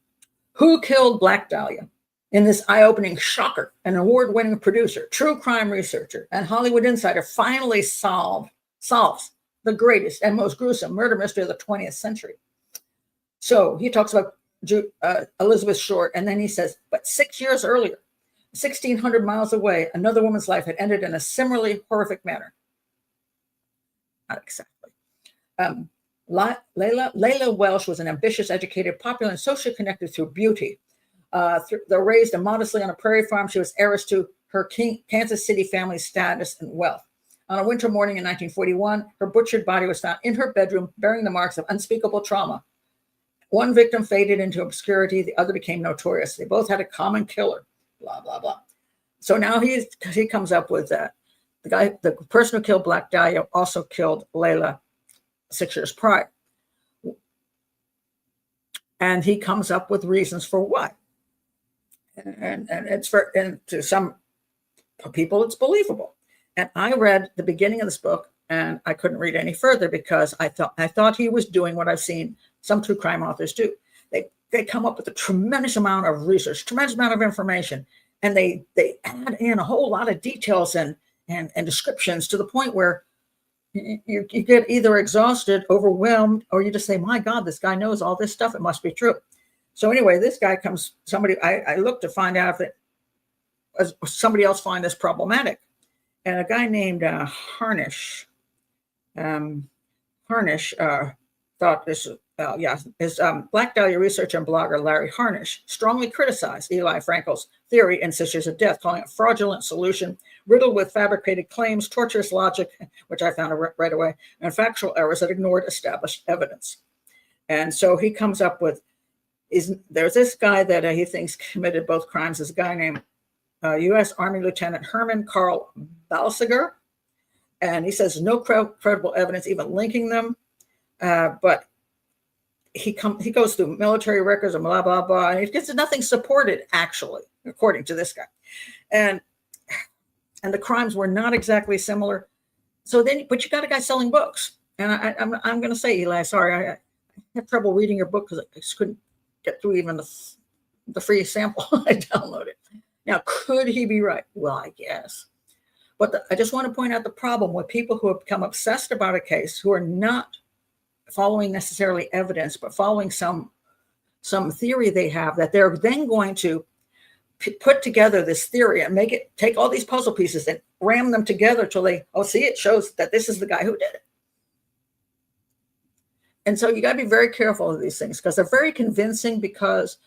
Who killed Black Dahlia? In this eye-opening shocker, an award-winning producer, true crime researcher, and Hollywood insider finally solves the greatest and most gruesome murder mystery of the 20th century. So he talks about Elizabeth Short, and then he says, but 6 years earlier, 1,600 miles away, another woman's life had ended in a similarly horrific manner. Not exactly. Layla Walshe was an ambitious, educated, popular, and socially connected through beauty. Though raised modestly on a prairie farm, she was heiress to her Kansas City family's status and wealth. On a winter morning in 1941, her butchered body was found in her bedroom, bearing the marks of unspeakable trauma. One victim faded into obscurity. The other became notorious. They both had a common killer, blah, blah, blah. So now he comes up with that. The person who killed Black Dahlia also killed Layla 6 years prior. And he comes up with reasons for why. And to some people, it's believable. And I read the beginning of this book, and I couldn't read any further because I thought he was doing what I've seen some true crime authors do. They come up with a tremendous amount of research, tremendous amount of information, and they add in a whole lot of details and descriptions to the point where you get either exhausted, overwhelmed, or you just say, my God, this guy knows all this stuff. It must be true. So anyway, this guy comes, I looked to find out if somebody else find this problematic. And a guy named Harnish thought this, his Black Dahlia researcher and blogger Larry Harnish strongly criticized Eli Frankel's theory in 6 Years of Death, calling it a fraudulent solution, riddled with fabricated claims, torturous logic, which I found right away, and factual errors that ignored established evidence. And so he comes up with, there's this guy that he thinks committed both crimes. Is a guy named U.S. Army Lieutenant Herman Karl Balsiger, and he says no credible evidence even linking them, but he goes through military records and blah blah blah, and he gets nothing supported actually, according to this guy, and the crimes were not exactly similar. So then, but you got a guy selling books, and I'm going to say, Eli, sorry, I had trouble reading your book because I just couldn't get through even the free sample I downloaded. Now, could he be right? Well, I guess. But I just want to point out the problem with people who have become obsessed about a case, who are not following necessarily evidence, but following some theory they have, that they're then going to put together this theory and take all these puzzle pieces and ram them together till it shows that this is the guy who did it. And so you got to be very careful of these things because they're very convincing, because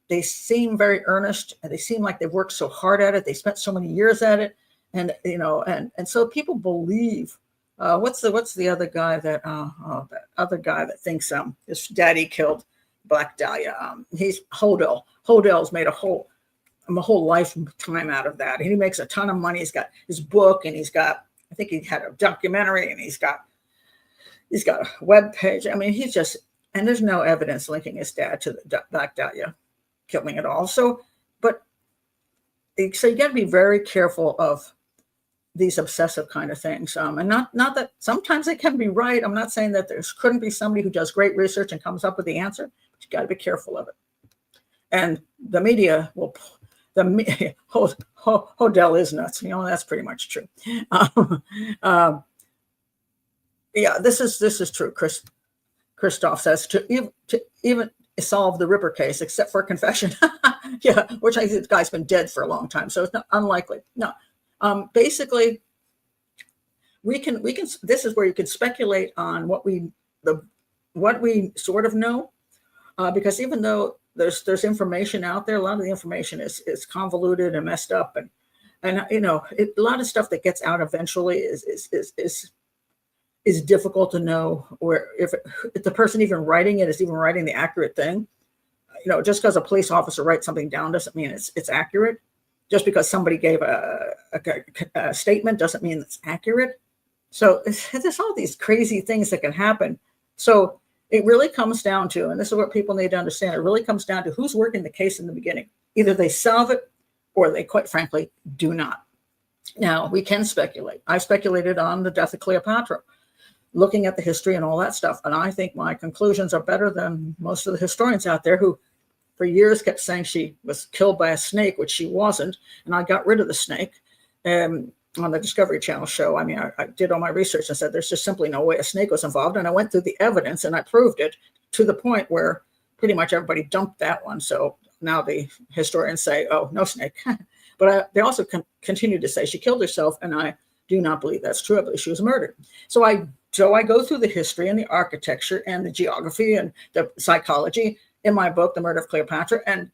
they seem very earnest and they seem like they've worked so hard at it. They spent so many years at it. And, and so people believe, what's the other guy that thinks his daddy killed Black Dahlia. He's Hodel. Hodel's made a whole lifetime out of that. And he makes a ton of money. He's got his book, and I think he had a documentary, and he's got a web page. I mean, and there's no evidence linking his dad to the Black Dahlia killing at all. So you got to be very careful of these obsessive kind of things. And not that sometimes they can be right. I'm not saying that there couldn't be somebody who does great research and comes up with the answer, but you got to be careful of it. And the media Hodel is nuts. That's pretty much true. Yeah, this is true. Christoph says to even solve the Ripper case, except for a confession. Yeah, which I think the guy's been dead for a long time, so it's not unlikely. No, basically, we can. This is where you can speculate on what we sort of know, because even though there's information out there, a lot of the information is convoluted and messed up, and a lot of stuff that gets out eventually is difficult to know, or if the person even writing it is even writing the accurate thing. Just because a police officer writes something down doesn't mean it's accurate. Just because somebody gave a statement doesn't mean it's accurate. So there's all these crazy things that can happen. So it really comes down to, and this is what people need to understand, it really comes down to who's working the case in the beginning. Either they solve it or they, quite frankly, do not. Now, we can speculate. I speculated on the death of Cleopatra. looking at the history and all that stuff. And I think my conclusions are better than most of the historians out there who for years kept saying she was killed by a snake, which she wasn't. And I got rid of the snake on the Discovery Channel show. I mean, I did all my research and said there's just simply no way a snake was involved. And I went through the evidence and I proved it to the point where pretty much everybody dumped that one. So now the historians say, oh, no snake. But they also continue to say she killed herself. And I do not believe that's true. I believe she was murdered. So I go through the history and the architecture and the geography and the psychology in my book, The Murder of Cleopatra. And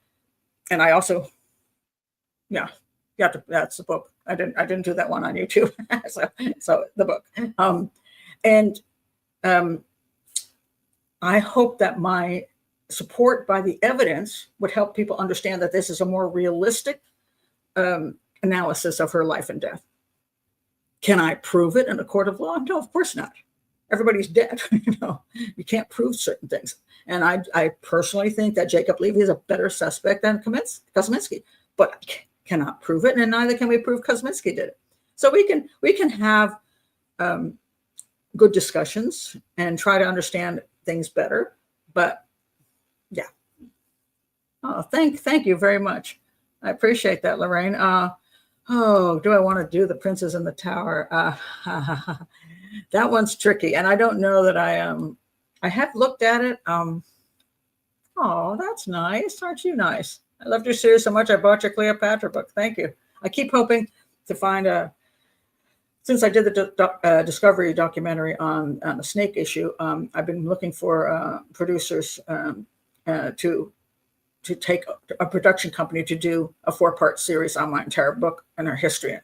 I also, that's the book. I didn't do that one on YouTube. so the book. I hope that my support by the evidence would help people understand that this is a more realistic analysis of her life and death. Can I prove it in a court of law? No, of course not. Everybody's dead. You can't prove certain things. And I personally think that Jacob Levy is a better suspect than Kosminski, but I cannot prove it, and neither can we prove Kosminski did it. So we can have good discussions and try to understand things better. But yeah. Oh, thank you very much. I appreciate that, Lorraine. Do I want to do the Princes in the Tower? That one's tricky, and I don't know that I have looked at it. Oh, that's nice. Aren't you nice? I loved your series so much. I bought your Cleopatra book. Thank you. I keep hoping to find since I did the Discovery documentary on the snake issue, I've been looking for producers to take a production company to do a 4-part series on my entire book and her history.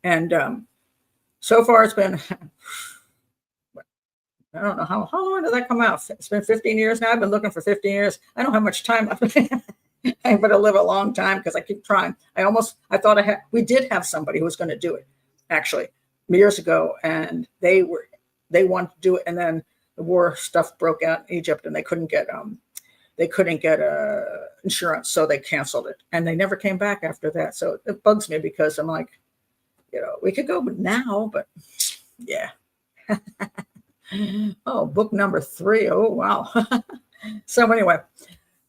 And so far it's been, I don't know how long did that come out? It's been 15 years now. I've been looking for 15 years. I don't have much time. I'm going to live a long time because I keep trying. We did have somebody who was going to do it actually years ago, and they wanted to do it, and then the war stuff broke out in Egypt, and they couldn't get insurance, so they canceled it, and they never came back after that. So it bugs me because I'm like, we could go now, but yeah. Oh, book number 3. Oh, wow. So anyway,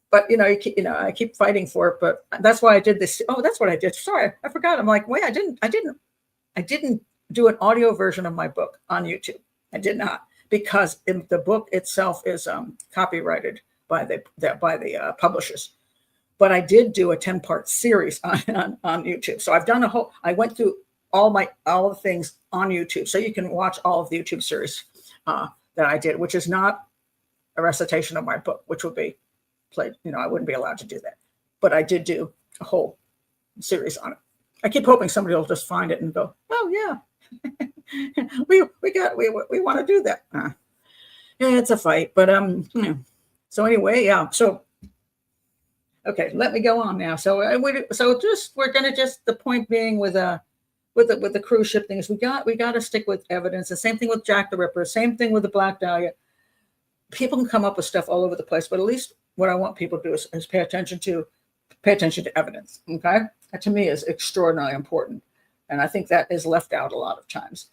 but I keep fighting for it, but that's why I did this. Oh, that's what I did. Sorry, I forgot. I'm like, wait, I didn't do an audio version of my book on YouTube. I did not, because the book itself is copyrighted by the publishers. But I did do a 10-part series on YouTube. So I've done I went through all the things on YouTube. So you can watch all of the YouTube series that I did, which is not a recitation of my book, which would be played. I wouldn't be allowed to do that. But I did do a whole series on it. I keep hoping somebody will just find it and go, oh yeah, we want to do that. Yeah, it's a fight, but So anyway, yeah. So okay, let me go on now. So the point being with the cruise ship things, we got to stick with evidence. The same thing with Jack the Ripper. Same thing with the Black Dahlia. People can come up with stuff all over the place, but at least what I want people to do is pay attention to evidence. Okay, that to me is extraordinarily important, and I think that is left out a lot of times.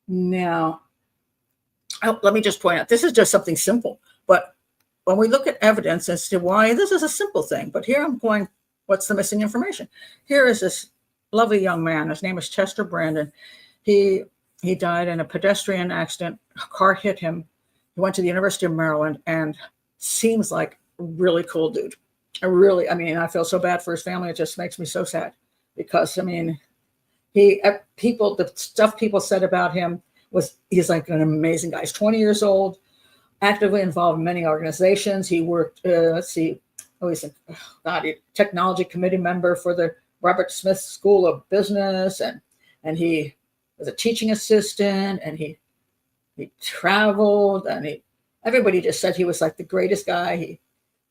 Now, let me just point out, this is just something simple, but when we look at evidence as to why this is a simple thing, but here I'm going, what's the missing information? Here is this lovely young man. His name is Chester Brandon. He died in a pedestrian accident. A car hit him. He went to the University of Maryland and seems like a really cool dude. I feel so bad for his family. It just makes me so sad because, the stuff people said about him he's like an amazing guy. He's 20 years old, actively involved in many organizations. He worked, he's a technology committee member for the Robert Smith School of Business, and he was a teaching assistant, and he traveled, and everybody just said he was like the greatest guy.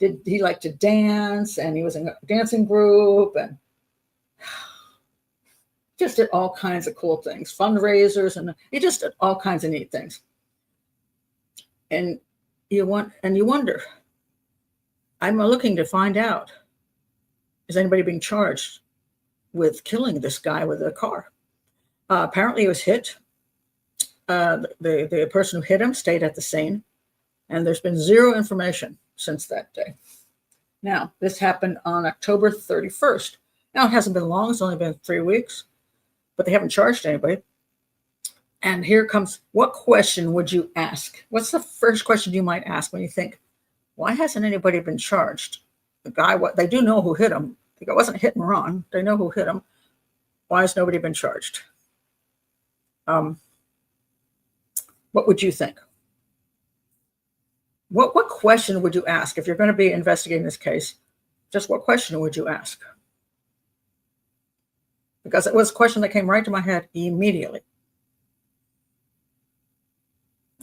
He liked to dance, and he was in a dancing group, and just did all kinds of cool things, fundraisers, and he just did all kinds of neat things. And you wonder, I'm looking to find out, is anybody being charged with killing this guy with a car? Apparently he was hit The person who hit him stayed at the scene, and there's been zero information since that day. Now, this happened on October 31st. Now, it hasn't been long. It's only been 3 weeks, but they haven't charged anybody. And here comes, what question would you ask? What's the first question you might ask when you think, why hasn't anybody been charged? The guy, what they do know who hit him. It wasn't hit and run. They know who hit him. Why has nobody been charged? What would you think? What question would you ask if you're going to be investigating this case? Just what question would you ask? Because it was a question that came right to my head immediately.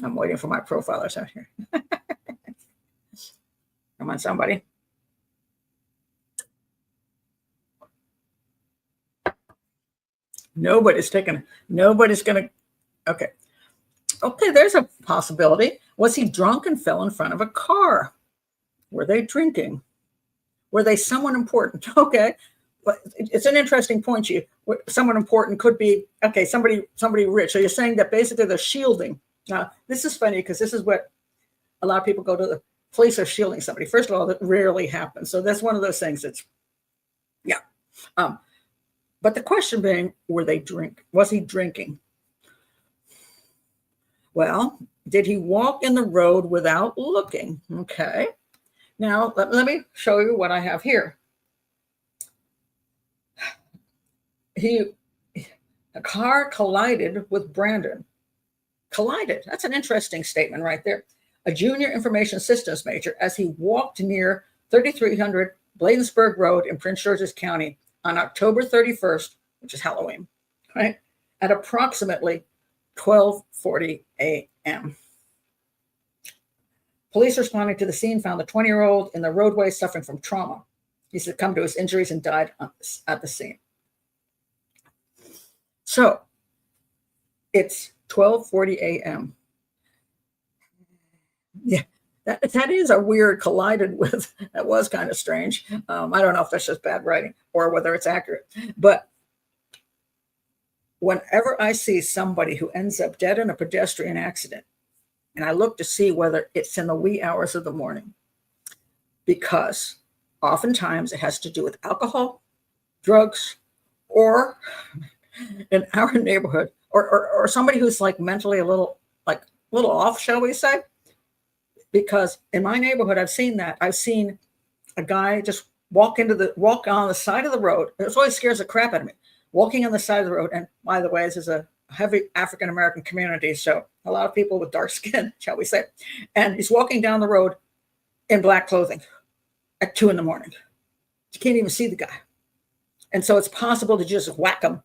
I'm waiting for my profilers out here. Come on, somebody. Nobody's going to, okay. Okay, there's a possibility. Was he drunk and fell in front of a car? Were they drinking? Were they someone important? Okay, but it's an interesting point. Someone important could be, okay, somebody rich. So you're saying that basically they're shielding. Now, this is funny because this is what a lot of people go to the police are shielding somebody. First of all, that rarely happens. So that's one of those things that's, yeah. But the question being, was he drinking? Well, did he walk in the road without looking? Okay. Now, let me show you what I have here. A car collided with Brandon. Collided. That's an interesting statement right there. A junior information systems major as he walked near 3300 Bladensburg Road in Prince George's County on October 31st, which is Halloween, right? At approximately 12:40 a.m. Police responding to the scene found the 20-year-old in the roadway suffering from trauma. He succumbed to his injuries and died at the scene. So it's 12:40 a.m. Yeah, that is a weird collided with. That was kind of strange. I don't know if that's just bad writing or whether it's accurate. But whenever I see somebody who ends up dead in a pedestrian accident, and I look to see whether it's in the wee hours of the morning, because oftentimes it has to do with alcohol, drugs, or in our neighborhood, or somebody who's like mentally a little off, shall we say? Because in my neighborhood, I've seen that. I've seen a guy just walk on the side of the road. It always scares the crap out of me. Walking on the side of the road. And by the way, this is a heavy African-American community. So a lot of people with dark skin, shall we say. And he's walking down the road in black clothing at 2 a.m. You can't even see the guy. And so it's possible to just whack him.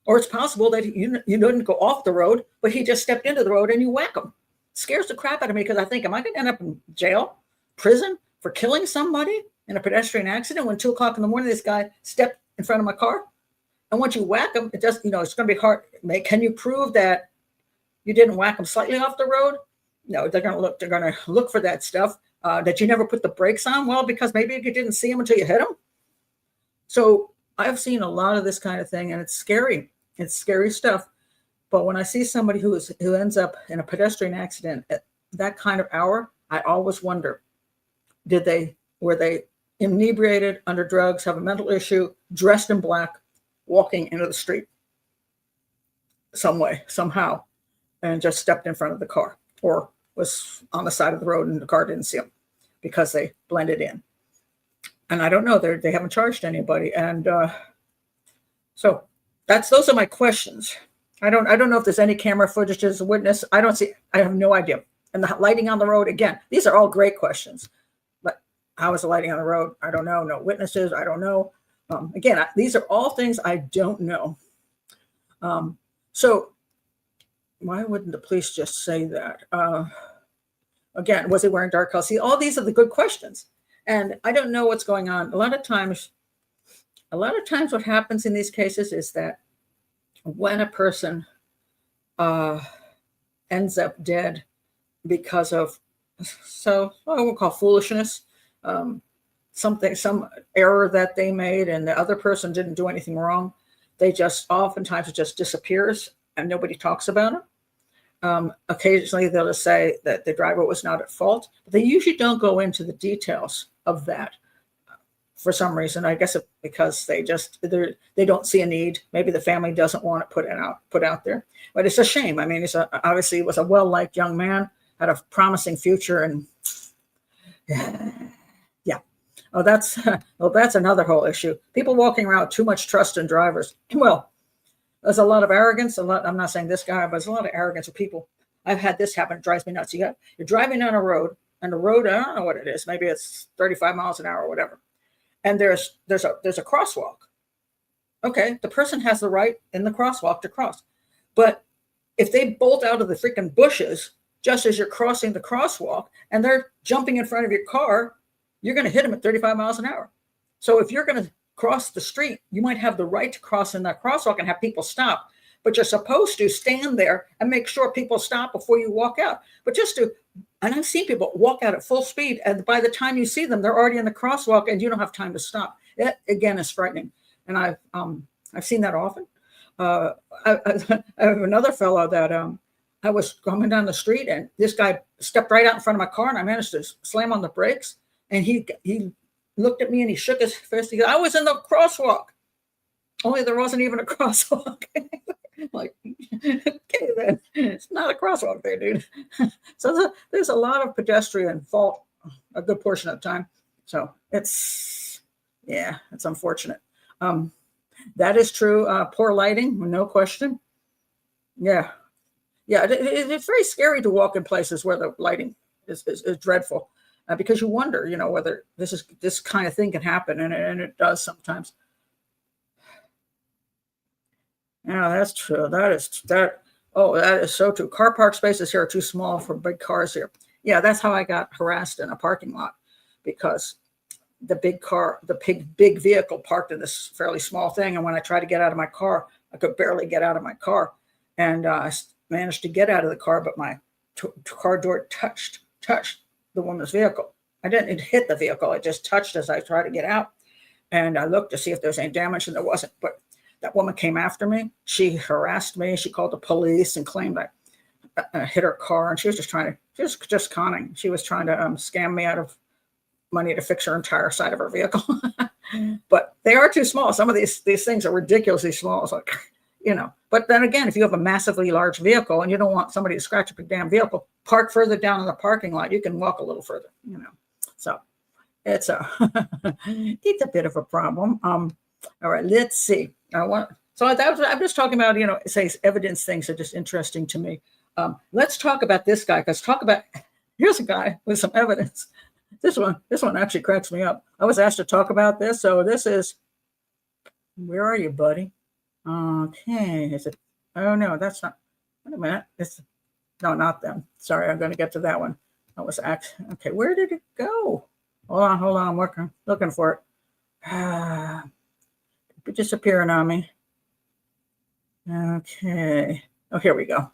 Or it's possible that you didn't go off the road, but he just stepped into the road and you whack him. Scares the crap out of me because I think, am I going to end up in jail, prison for killing somebody in a pedestrian accident when 2 o'clock in the morning this guy stepped in front of my car? And once you whack him, it does, it's going to be hard. Can you prove that you didn't whack him slightly off the road? No, they're going to look for that stuff. That you never put the brakes on. Well, because maybe you didn't see him until you hit him. So I've seen a lot of this kind of thing, and it's scary. It's scary stuff. But when I see somebody who ends up in a pedestrian accident at that kind of hour, I always wonder, were they inebriated, under drugs, have a mental issue, dressed in black, walking into the street some way, somehow, and just stepped in front of the car, or was on the side of the road and the car didn't see them because they blended in. And I don't know, they haven't charged anybody. And so those are my questions. I don't know if there's any camera footage as a witness. I have no idea. And the lighting on the road, again, these are all great questions. But how was the lighting on the road? I don't know. No witnesses. I don't know. Again, these are all things I don't know. So why wouldn't the police just say that? Again, was he wearing dark colors? See, all these are the good questions. And I don't know what's going on. A lot of times what happens in these cases is that when a person ends up dead because of, I won't call foolishness, some error that they made and the other person didn't do anything wrong, oftentimes it just disappears and nobody talks about it. Occasionally, they'll just say that the driver was not at fault, but they usually don't go into the details of that for some reason. I guess because they don't see a need. Maybe the family doesn't want it put out there. But it's a shame. I mean, obviously he was a well-liked young man, had a promising future, and yeah. Oh, that's another whole issue. People walking around with too much trust in drivers. Well, there's a lot of arrogance. I'm not saying this guy, but there's a lot of arrogance of people. I've had this happen. It drives me nuts. You're driving down a road, and the road, I don't know what it is. Maybe it's 35 miles an hour or whatever. And there's a crosswalk. Okay, the person has the right in the crosswalk to cross. But if they bolt out of the freaking bushes just as you're crossing the crosswalk and they're jumping in front of your car, you're going to hit them at 35 miles an hour. So if you're going to cross the street, you might have the right to cross in that crosswalk and have people stop. But you're supposed to stand there and make sure people stop before you walk out. But and I've seen people walk out at full speed, and by the time you see them, they're already in the crosswalk, and you don't have time to stop. That again is frightening, and I've seen that often. I have another fellow that I was coming down the street, and this guy stepped right out in front of my car, and I managed to slam on the brakes, and he looked at me and he shook his fist. He goes, "I was in the crosswalk." Only there wasn't even a crosswalk. Like, okay, then it's not a crosswalk there, dude. So there's a lot of pedestrian fault a good portion of the time. So it's unfortunate. That is true. Poor lighting, no question. Yeah. It's very scary to walk in places where the lighting is dreadful, because you wonder, whether this kind of thing can happen, and it does sometimes. Yeah, that's true. That is so true. Car park spaces here are too small for big cars here. Yeah, that's how I got harassed in a parking lot, because the big vehicle parked in this fairly small thing. And when I tried to get out of my car, I could barely get out of my car. And I managed to get out of the car, but my car door touched the woman's vehicle. I didn't hit the vehicle. It just touched as I tried to get out. And I looked to see if there was any damage, and there wasn't. But that woman came after me. She harassed me. She called the police and claimed I hit her car. And she was just conning. She was trying to scam me out of money to fix her entire side of her vehicle. But they are too small. Some of these things are ridiculously small. It's like, But then again, if you have a massively large vehicle and you don't want somebody to scratch up your damn vehicle, park further down in the parking lot. You can walk a little further. So it's a bit of a problem. All right, let's see. I'm just talking about, say evidence things are just interesting to me. Let's talk about this guy, because here's a guy with some evidence. This one actually cracks me up. I was asked to talk about this. So this is, where are you, buddy? Okay. Is it? Oh no, that's not. Wait a minute. No, not them. Sorry, I'm going to get to that one. Okay. Where did it go? Hold on. I'm looking for it. It's disappearing on me. Okay. Oh, here we go.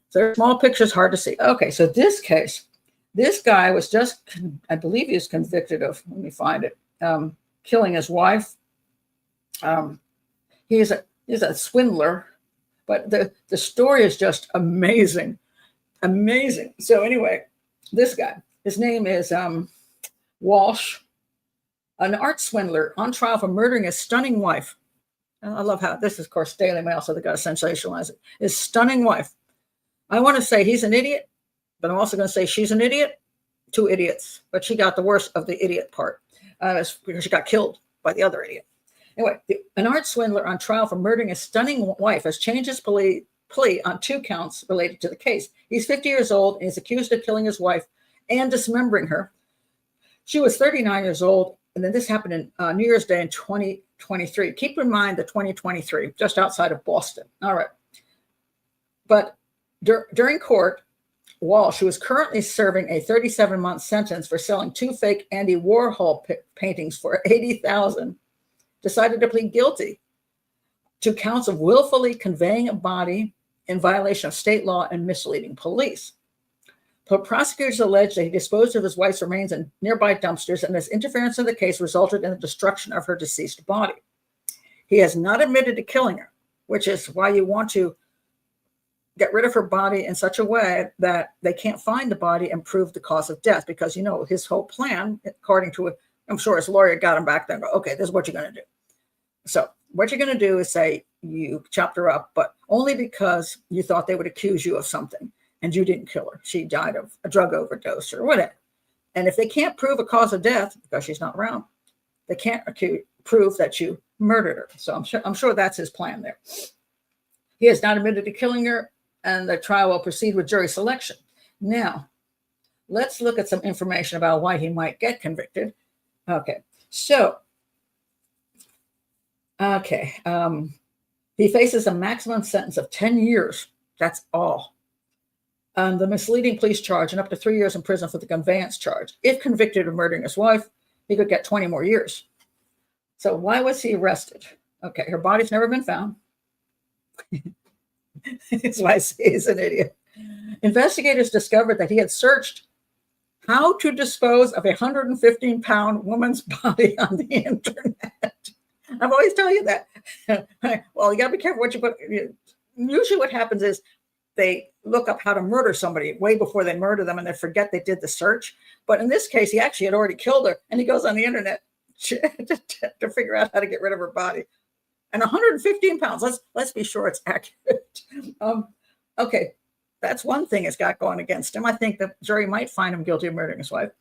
So small pictures, hard to see. Okay, so this case, this guy was I believe he was convicted of, let me find it, killing his wife. He's a swindler, but the story is just amazing. Amazing. So anyway, this guy, his name is Walshe. An art swindler on trial for murdering his stunning wife. I love how this is, of course, Daily Mail, so they got to sensationalize it. His stunning wife. I want to say he's an idiot, but I'm also going to say she's an idiot. Two idiots, but she got the worst of the idiot part, because she got killed by the other idiot. Anyway, an art swindler on trial for murdering his stunning wife has changed his plea on 2 counts related to the case. He's 50 years old and is accused of killing his wife and dismembering her. She was 39 years old. And then this happened in New Year's Day in 2023. Keep in mind the 2023, just outside of Boston. All right. But during court, Walshe, who is currently serving a 37-month sentence for selling 2 fake Andy Warhol paintings for $80,000, decided to plead guilty to counts of willfully conveying a body in violation of state law and misleading police. But prosecutors alleged that he disposed of his wife's remains in nearby dumpsters, and his interference in the case resulted in the destruction of her deceased body. He has not admitted to killing her, which is why you want to get rid of her body in such a way that they can't find the body and prove the cause of death, because, you know, his whole plan, according to, I'm sure his lawyer got him back there and go, okay, this is what you're going to do. So what you're going to do is say you chopped her up, but only because you thought they would accuse you of something, and you didn't kill her. She died of a drug overdose or whatever. And if they can't prove a cause of death because she's not around, they can't prove that you murdered her. So I'm sure that's his plan there. He has not admitted to killing her, and the trial will proceed with jury selection. Now, let's look at some information about why he might get convicted. Okay, so, he faces a maximum sentence of 10 years. That's all. The misleading police charge, and up to 3 years in prison for the conveyance charge. If convicted of murdering his wife, he could get 20 more years. So why was he arrested? Okay, her body's never been found. That's why I say he's an idiot. Investigators discovered that he had searched how to dispose of a 115-pound woman's body on the internet. I've always told you that. Well, you got to be careful what you put. Usually what happens is they look up how to murder somebody way before they murder them, and they forget they did the search. But in this case, he actually had already killed her, and he goes on the internet to figure out how to get rid of her body. And 115 pounds, let's be sure it's accurate. Okay, that's one thing it's got going against him. I think the jury might find him guilty of murdering his wife.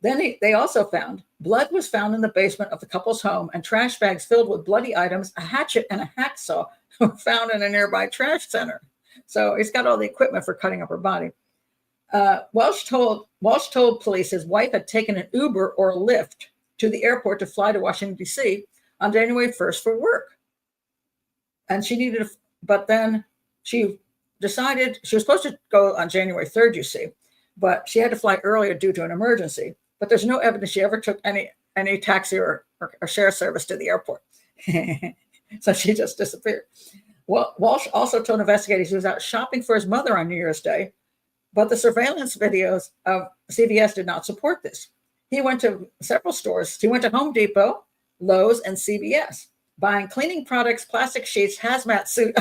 Then they also found blood was found in the basement of the couple's home, and trash bags filled with bloody items, a hatchet, and a hacksaw were found in a nearby trash center. So he's got all the equipment for cutting up her body. Walshe told police his wife had taken an Uber or a Lyft to the airport to fly to Washington, D.C. on January 1st for work. And but then she decided she was supposed to go on January 3rd, you see, but she had to fly earlier due to an emergency. But there's no evidence she ever took any taxi or share service to the airport. So she just disappeared. Well, Walshe also told investigators he was out shopping for his mother on New Year's Day, but the surveillance videos of CVS did not support this. He went to several stores. He went to Home Depot, Lowe's, and CVS, buying cleaning products, plastic sheets, hazmat suit,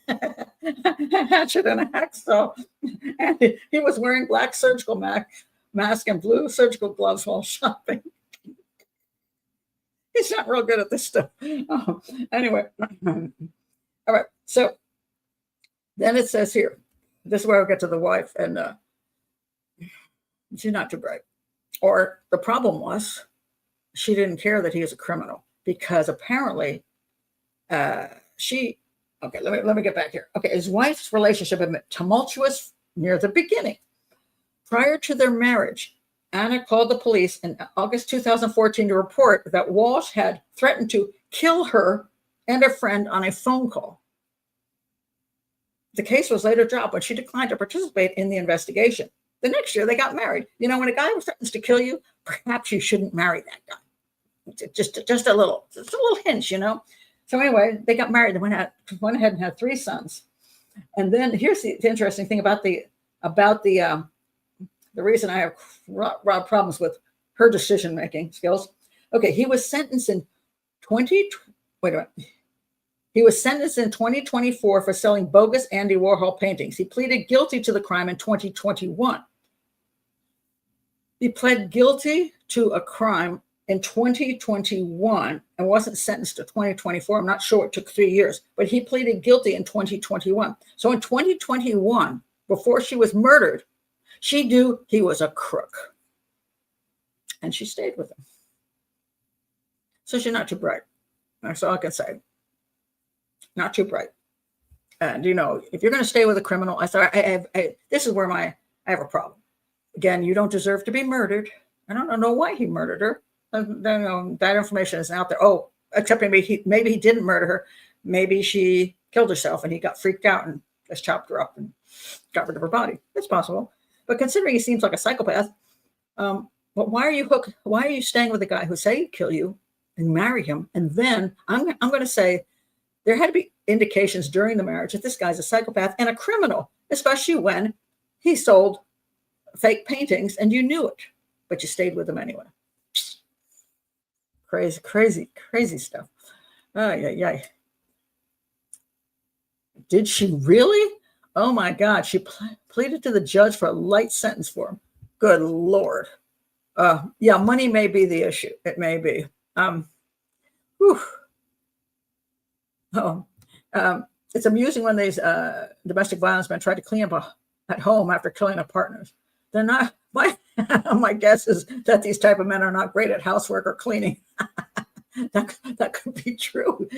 a hatchet, and a hacksaw. And he was wearing black surgical mask and blue surgical gloves while shopping. He's not real good at this stuff. Anyway. All right, so then it says here, this is where I'll get to the wife, and she's not too bright. Or the problem was she didn't care that he was a criminal, because apparently let me get back here. Okay, his wife's relationship had been tumultuous near the beginning. Prior to their marriage, Anna called the police in August 2014 to report that Walshe had threatened to kill her and a friend on a phone call. The case was later dropped when she declined to participate in the investigation. The next year, they got married. You know, when a guy threatens to kill you, perhaps you shouldn't marry that guy. Just a little hint, you know. So anyway, they got married. They went ahead and had 3 sons. And then here's the interesting thing about the reason I have problems with her decision-making skills. Okay, he was sentenced in 2024 for selling bogus Andy Warhol paintings. He pleaded guilty to the crime in 2021. He pled guilty to a crime in 2021 and wasn't sentenced to 2024. I'm not sure, it took 3 years, but he pleaded guilty in 2021. So in 2021, before she was murdered, she knew he was a crook. And she stayed with him. So she's not too bright. That's all I can say. Not too bright. And, you know, if you're going to stay with a criminal, this is where I have a problem. Again, you don't deserve to be murdered. I don't know why he murdered her. That information isn't out there. Oh, except maybe he didn't murder her. Maybe she killed herself and he got freaked out and just chopped her up and got rid of her body. It's possible. But considering he seems like a psychopath, but why are you staying with a guy who say he'd kill you and marry him? And then I'm going to say there had to be indications during the marriage that this guy's a psychopath and a criminal, especially when he sold fake paintings and you knew it, but you stayed with him anyway. Crazy stuff. Oh, yeah. Did she really? Oh my God, she pleaded to the judge for a light sentence for him. Good Lord. Yeah, money may be the issue. It may be. Whew. Oh, it's amusing when these domestic violence men try to clean up at home after killing their partners. They're not. My guess is that these type of men are not great at housework or cleaning. that could be true.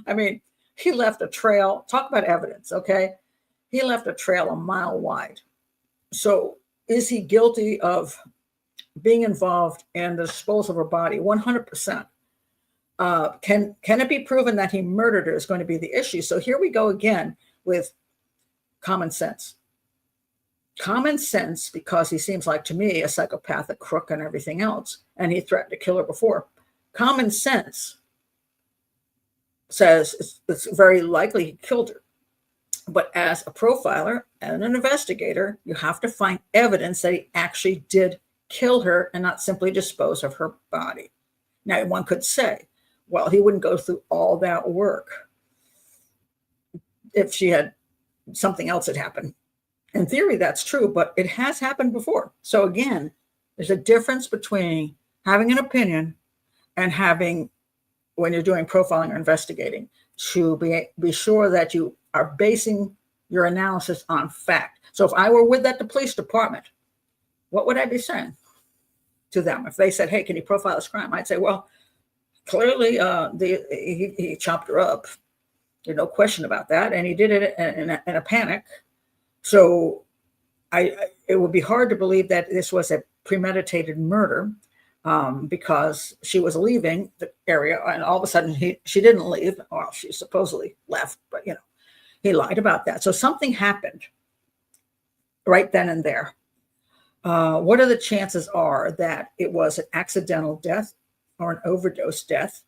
I mean, he left a trail. Talk about evidence, okay? He left a trail a mile wide. So is he guilty of being involved in the disposal of her body? 100%. Can it be proven that he murdered her is going to be the issue. So here we go again with common sense. Common sense, because he seems like, to me, a psychopath, a crook, and everything else, and he threatened to kill her before. Common sense says it's very likely he killed her. But as a profiler and an investigator, you have to find evidence that he actually did kill her and not simply dispose of her body. Now, one could say, well, he wouldn't go through all that work if something else had happened. In theory, that's true, but it has happened before. So again, there's a difference between having an opinion and having, when you're doing profiling or investigating, to be sure that you are basing your analysis on fact. So if I were with the police department, what would I be saying to them? If they said, hey, can you profile this crime? I'd say, well, clearly he chopped her up. There's no question about that. And he did it in a panic. So it would be hard to believe that this was a premeditated murder, because she was leaving the area and all of a sudden she didn't leave. Well, she supposedly left, but he lied about that. So something happened right then and there. What are the chances are that it was an accidental death or an overdose death?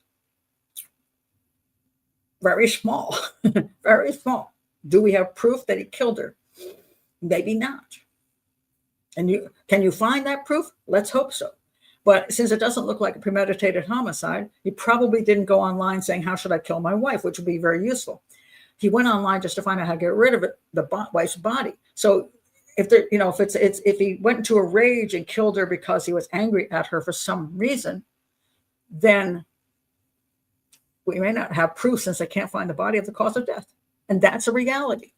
Very small, very small. Do we have proof that he killed her? Maybe not. And can you find that proof? Let's hope so. But since it doesn't look like a premeditated homicide, he probably didn't go online saying, how should I kill my wife, which would be very useful. He went online just to find out how to get rid of the wife's body. So if he went into a rage and killed her because he was angry at her for some reason, then we may not have proof, since they can't find the body, of the cause of death. And that's a reality.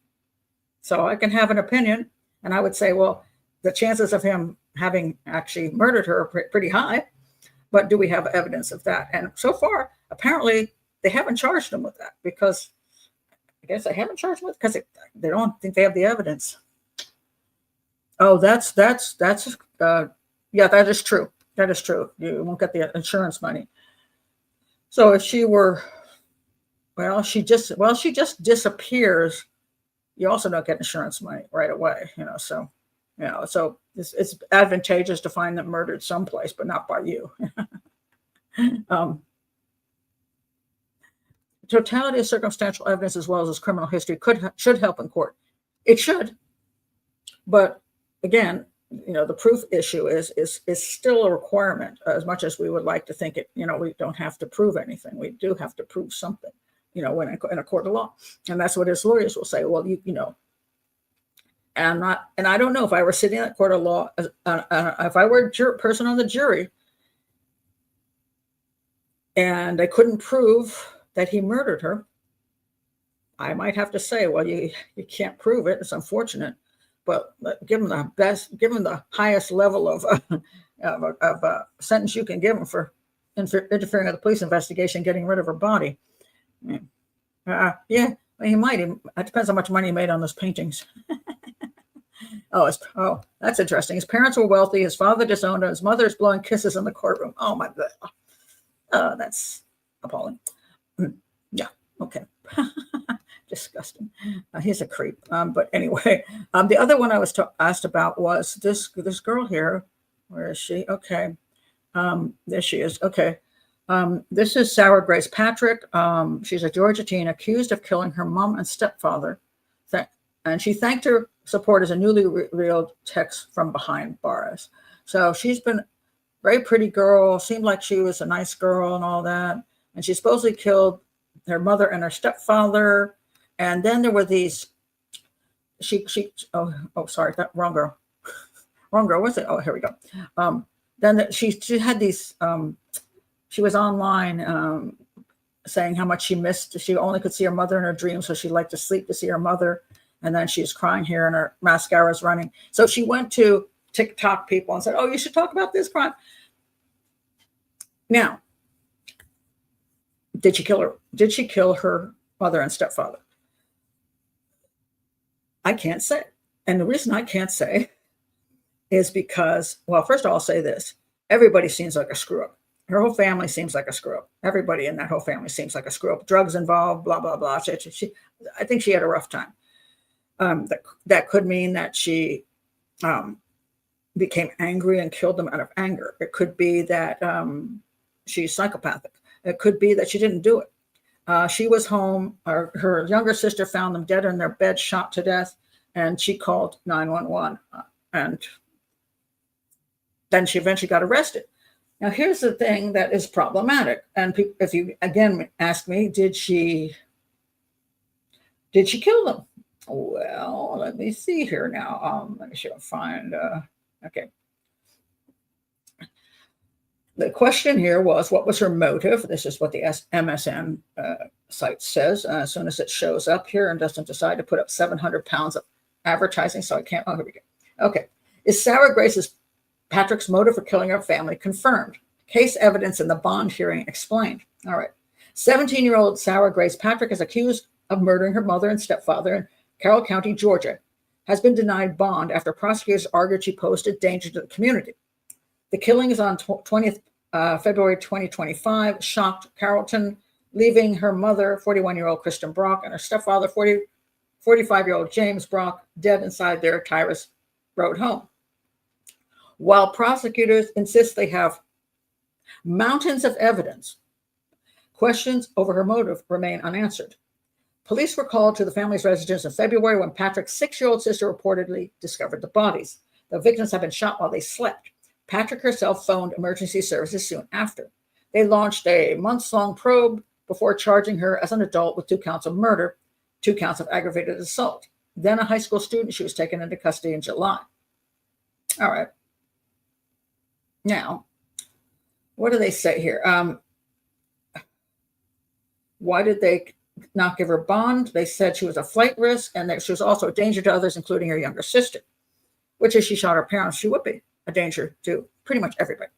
So I can have an opinion, and I would say, well, the chances of him having actually murdered her are pretty high, but do we have evidence of that? And so far, apparently, they haven't charged him with that, because I guess they haven't charged him with it because they don't think they have the evidence. Oh, that's yeah, that is true. That is true. You won't get the insurance money. So if she were, she just disappears, you also don't get insurance money right away, so it's advantageous to find them murdered someplace, but not by you. Totality of circumstantial evidence, as well as his criminal history, should help in court. It should, but again, the proof issue is still a requirement. As much as we would like to think it, we don't have to prove anything. We do have to prove something, in a court of law, and that's what his lawyers will say. Well, and I don't know if I were sitting in that court of law, if I were a person on the jury, and they couldn't prove that he murdered her, I might have to say, well, you can't prove it. It's unfortunate, but give him the highest level of sentence you can give him for interfering with the police investigation, getting rid of her body. Yeah, he might. It depends how much money he made on those paintings. Oh, that's interesting. His parents were wealthy. His father disowned him. His mother is blowing kisses in the courtroom. Oh my God. That's appalling. Yeah. Okay. Disgusting. He's a creep. But anyway, the other one I was asked about was this girl here. Where is she? Okay. There she is. Okay. This is Sarah Grace Patrick. She's a Georgia teen accused of killing her mom and stepfather. And she thanked her supporters a newly revealed text from behind bars. So she's been a very pretty girl, seemed like she was a nice girl and all that. And she supposedly killed her mother and her stepfather. And then there were these sorry, that wrong girl. Wrong girl, was it? Oh, here we go. Then she had these, she was online saying how much she missed. She only could see her mother in her dreams, so she'd like to sleep to see her mother. And then she was crying here and her mascara is running. So she went to TikTok people and said, oh, you should talk about this crime. Now, did she kill her? Did she kill her mother and stepfather? I can't say. And the reason I can't say is because, well, first of all, I'll say this. Everybody seems like a screw up. Her whole family seems like a screw up. Everybody in that whole family seems like a screw up. Drugs involved, blah, blah, blah. I think she had a rough time. That could mean that she became angry and killed them out of anger. It could be that she's psychopathic. It could be that she didn't do it. She was home. Her younger sister found them dead in their bed, shot to death, and she called 911. And then she eventually got arrested. Now, here's the thing that is problematic. And if you, again, ask me, did she kill them? Well, let me see here now. Let me see if I find, okay. The question here was, what was her motive? This is what the MSN site says. As soon as it shows up here and doesn't decide to put up 700 pounds of advertising, so I can't, oh, here we go. Okay. Is Sarah Grace's Patrick's motive for killing her family confirmed? Case evidence in the bond hearing explained. All right. 17-year-old Sarah Grace Patrick is accused of murdering her mother and stepfather in Carroll County, Georgia, has been denied bond after prosecutors argued she posed a danger to the community. The killing is on 20th February 2025, shocked Carrollton, leaving her mother, 41-year-old Kristen Brock, and her stepfather, 45-year-old James Brock, dead inside their Tyrus Road home. While prosecutors insist they have mountains of evidence, questions over her motive remain unanswered. Police were called to the family's residence in February when Patrick's 6-year-old sister reportedly discovered the bodies. The victims had been shot while they slept. Patrick herself phoned emergency services soon after. They launched a months-long probe before charging her as an adult with 2 counts of murder, 2 counts of aggravated assault. Then a high school student, she was taken into custody in July. All right. Now, what do they say here? Why did they not give her bond? They said she was a flight risk and that she was also a danger to others, including her younger sister, which if she shot her parents, she would be a danger to pretty much everybody.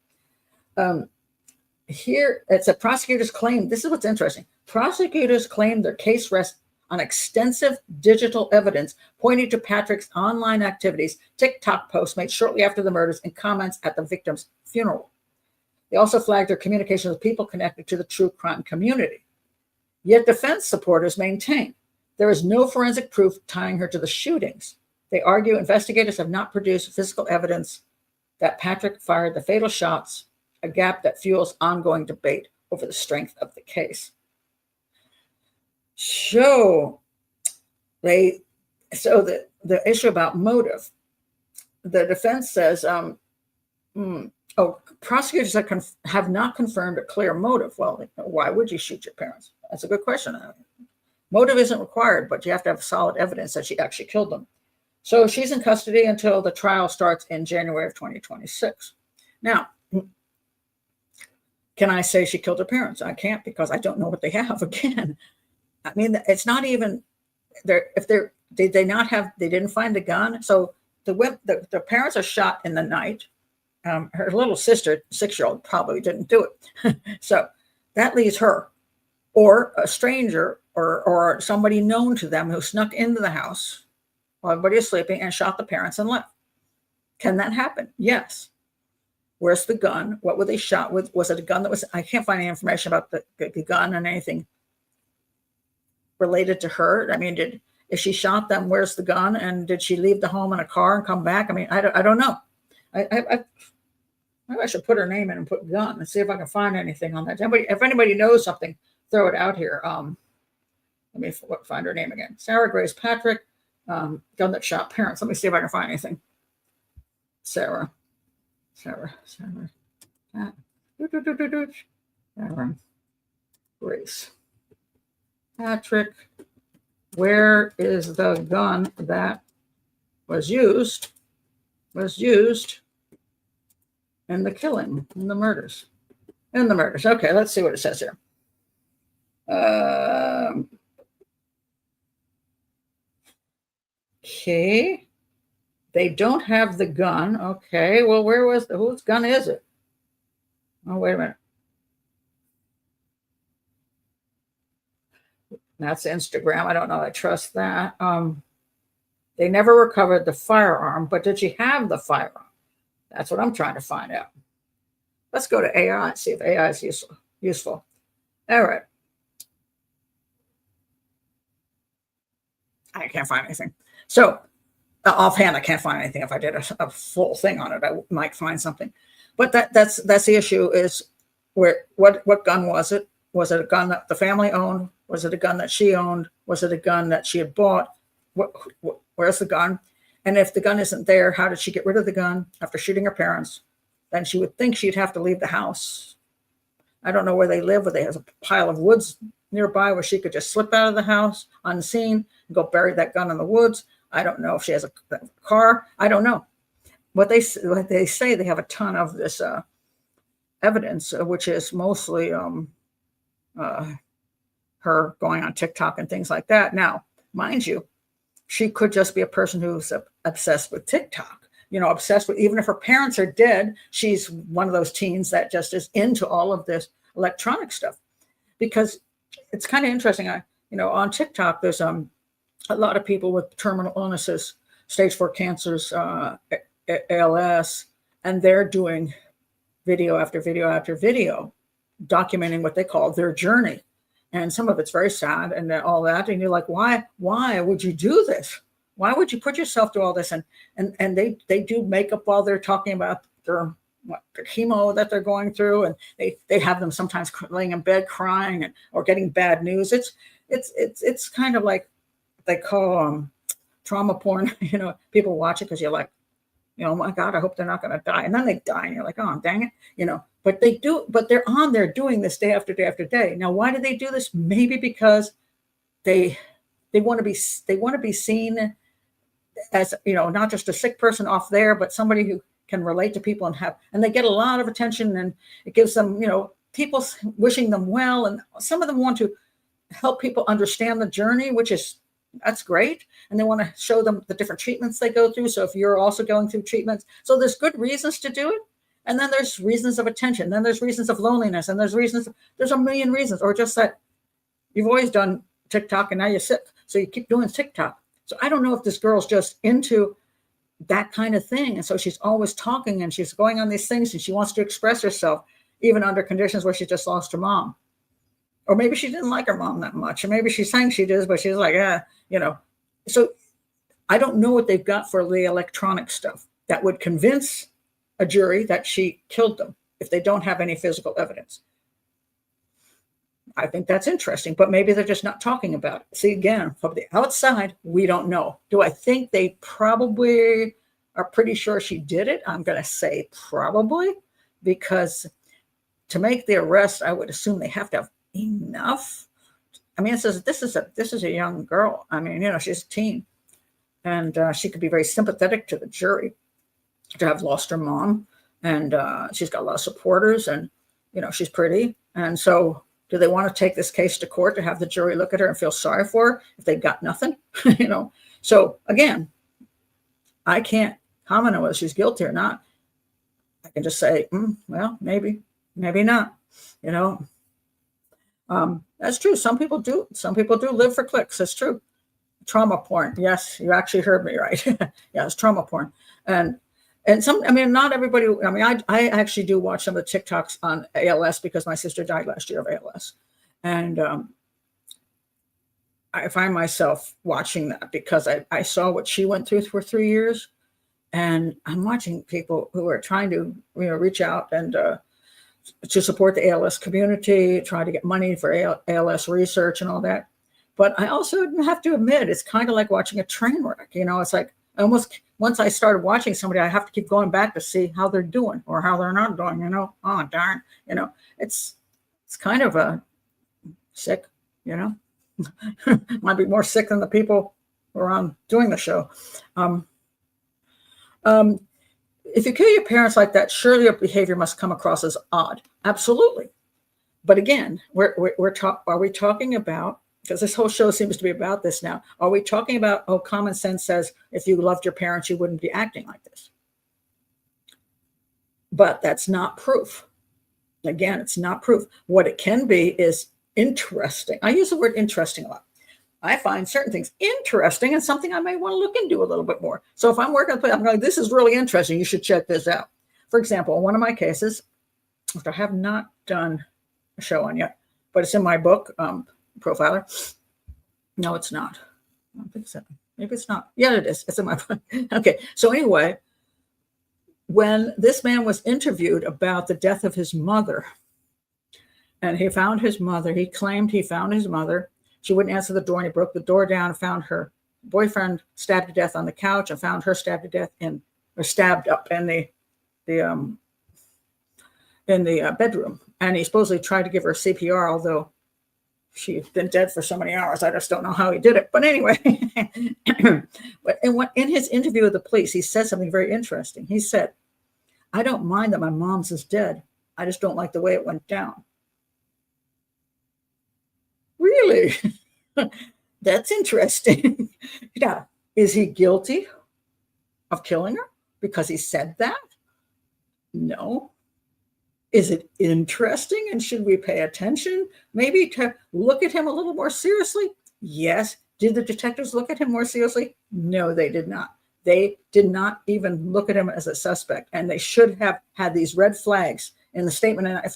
Here, it's a prosecutor's claim. This is what's interesting. Prosecutors claim their case rests on extensive digital evidence pointing to Patrick's online activities, TikTok posts made shortly after the murders, and comments at the victim's funeral. They also flagged her communication with people connected to the true crime community. Yet defense supporters maintain there is no forensic proof tying her to the shootings. They argue investigators have not produced physical evidence that Patrick fired the fatal shots, a gap that fuels ongoing debate over the strength of the case. So the issue about motive, the defense says, prosecutors have not confirmed a clear motive. Well, why would you shoot your parents? That's a good question. Motive isn't required, but you have to have solid evidence that she actually killed them. So she's in custody until the trial starts in January of 2026. Now, can I say she killed her parents? I can't, because I don't know what they have. Again, I mean, it's not even there. They didn't find the gun. So the parents are shot in the night. Her little sister, 6-year-old, probably didn't do it. So that leaves her or a stranger or somebody known to them who snuck into the house while everybody is sleeping and shot the parents and left. Can that happen? Yes. Where's the gun? What were they shot with? Was it a gun that was, I can't find any information about the gun and anything related to her. I mean, if she shot them, where's the gun? And did she leave the home in a car and come back? I mean, I don't know. Maybe I should put her name in and put gun and see if I can find anything on that. If anybody knows something, throw it out here. Let me find her name again. Sarah Grace Patrick, gun that shot parents. Let me see if I can find anything. Sarah Grace Patrick. Where is the gun that was used in the killing, in the murders. Okay, let's see what it says here. Okay. They don't have the gun. Okay. Well, whose gun is it? Oh, wait a minute. That's Instagram. I don't know. I trust that. They never recovered the firearm, but did she have the firearm? That's what I'm trying to find out. Let's go to AI and see if AI is useful. All right. I can't find anything. So offhand, I can't find anything. If I did a full thing on it, I might find something. But that's the issue is what gun was it? Was it a gun that the family owned? Was it a gun that she owned? Was it a gun that she had bought? Where's the gun? And if the gun isn't there, how did she get rid of the gun after shooting her parents? Then she would think she'd have to leave the house. I don't know where they live, but they have a pile of woods nearby where she could just slip out of the house unseen and go bury that gun in the woods. I don't know if she has a car. I don't know. What they say, they have a ton of this evidence, which is mostly her going on TikTok and things like that. Now, mind you, she could just be a person who's obsessed with TikTok, obsessed with, even if her parents are dead, she's one of those teens that just is into all of this electronic stuff. Because it's kind of interesting. On TikTok, there's a lot of people with terminal illnesses, stage 4 cancers, ALS, and they're doing video after video after video, documenting what they call their journey. And some of it's very sad and all that. And you're like, why would you do this? Why would you put yourself through all this? And they do makeup while they're talking about their chemo that they're going through. And they have them sometimes laying in bed crying or getting bad news. It's kind of like they call trauma porn. People watch it because you're like, oh my God, I hope they're not going to die. And then they die and you're like, oh, dang it. But they're on there doing this day after day after day. Now, why do they do this? Maybe because they want to be seen as, not just a sick person off there, but somebody who can relate to people and they get a lot of attention, and it gives them, people wishing them well. And some of them want to help people understand the journey, that's great. And they want to show them the different treatments they go through. So if you're also going through treatments, so there's good reasons to do it. And then there's reasons of attention. Then there's reasons of loneliness. And there's a million reasons, or just that you've always done TikTok and now you're sick. So you keep doing TikTok. So I don't know if this girl's just into that kind of thing. And so she's always talking and she's going on these things and she wants to express herself, even under conditions where she just lost her mom. Or maybe she didn't like her mom that much. Or maybe she's saying she does, but she's like, So I don't know what they've got for the electronic stuff that would convince a jury that she killed them if they don't have any physical evidence. I think that's interesting, but maybe they're just not talking about it. See, again, from the outside, we don't know. Do I think they probably are pretty sure she did it? I'm going to say probably, because to make the arrest, I would assume they have to have enough. I mean, it says this is a young girl. I mean, she's a teen, and she could be very sympathetic to the jury to have lost her mom, and she's got a lot of supporters, and she's pretty, and so do they want to take this case to court to have the jury look at her and feel sorry for her if they've got nothing? So again, I can't comment on whether she's guilty or not. I can just say, well, maybe not. That's true. Some people do live for clicks. That's true. Trauma porn. Yes, you actually heard me right. Yeah, it's trauma porn. And not everybody, I actually do watch some of the TikToks on ALS because my sister died last year of ALS. And I find myself watching that because I saw what she went through for 3 years. And I'm watching people who are trying to, reach out and to support the ALS community, try to get money for ALS research and all that. But I also have to admit, it's kind of like watching a train wreck. It's like almost once I started watching somebody, I have to keep going back to see how they're doing or how they're not doing, oh, darn, it's kind of sick, might be more sick than the people who are on doing the show. If you kill your parents like that, surely your behavior must come across as odd. Absolutely. But again, are we talking about, because this whole show seems to be about this now, are we talking about, oh, common sense says if you loved your parents, you wouldn't be acting like this? But that's not proof. Again, it's not proof. What it can be is interesting. I use the word interesting a lot. I find certain things interesting and something I may want to look into a little bit more. So if I'm working, I'm going, this is really interesting. You should check this out. For example, in one of my cases, which I have not done a show on yet, but it's in my book, Profiler. No, it's not. I don't think so. Maybe it's not. Yeah, it is. It's in my book. Okay. So anyway, when this man was interviewed about the death of his mother, and he found his mother, he claimed he found his mother. She wouldn't answer the door, and he broke the door down and found her boyfriend stabbed to death on the couch, and found her stabbed to death stabbed up in the bedroom. And he supposedly tried to give her CPR, although she'd been dead for so many hours. I just don't know how he did it. But anyway, but in his interview with the police, he said something very interesting. He said, "I don't mind that my mom's is dead. I just don't like the way it went down." Really? That's interesting. Yeah. Is he guilty of killing her because he said that? No. Is it interesting, and should we pay attention maybe to look at him a little more seriously? Yes. Did the detectives look at him more seriously? No, they did not. They did not even look at him as a suspect, and they should have had these red flags in the statement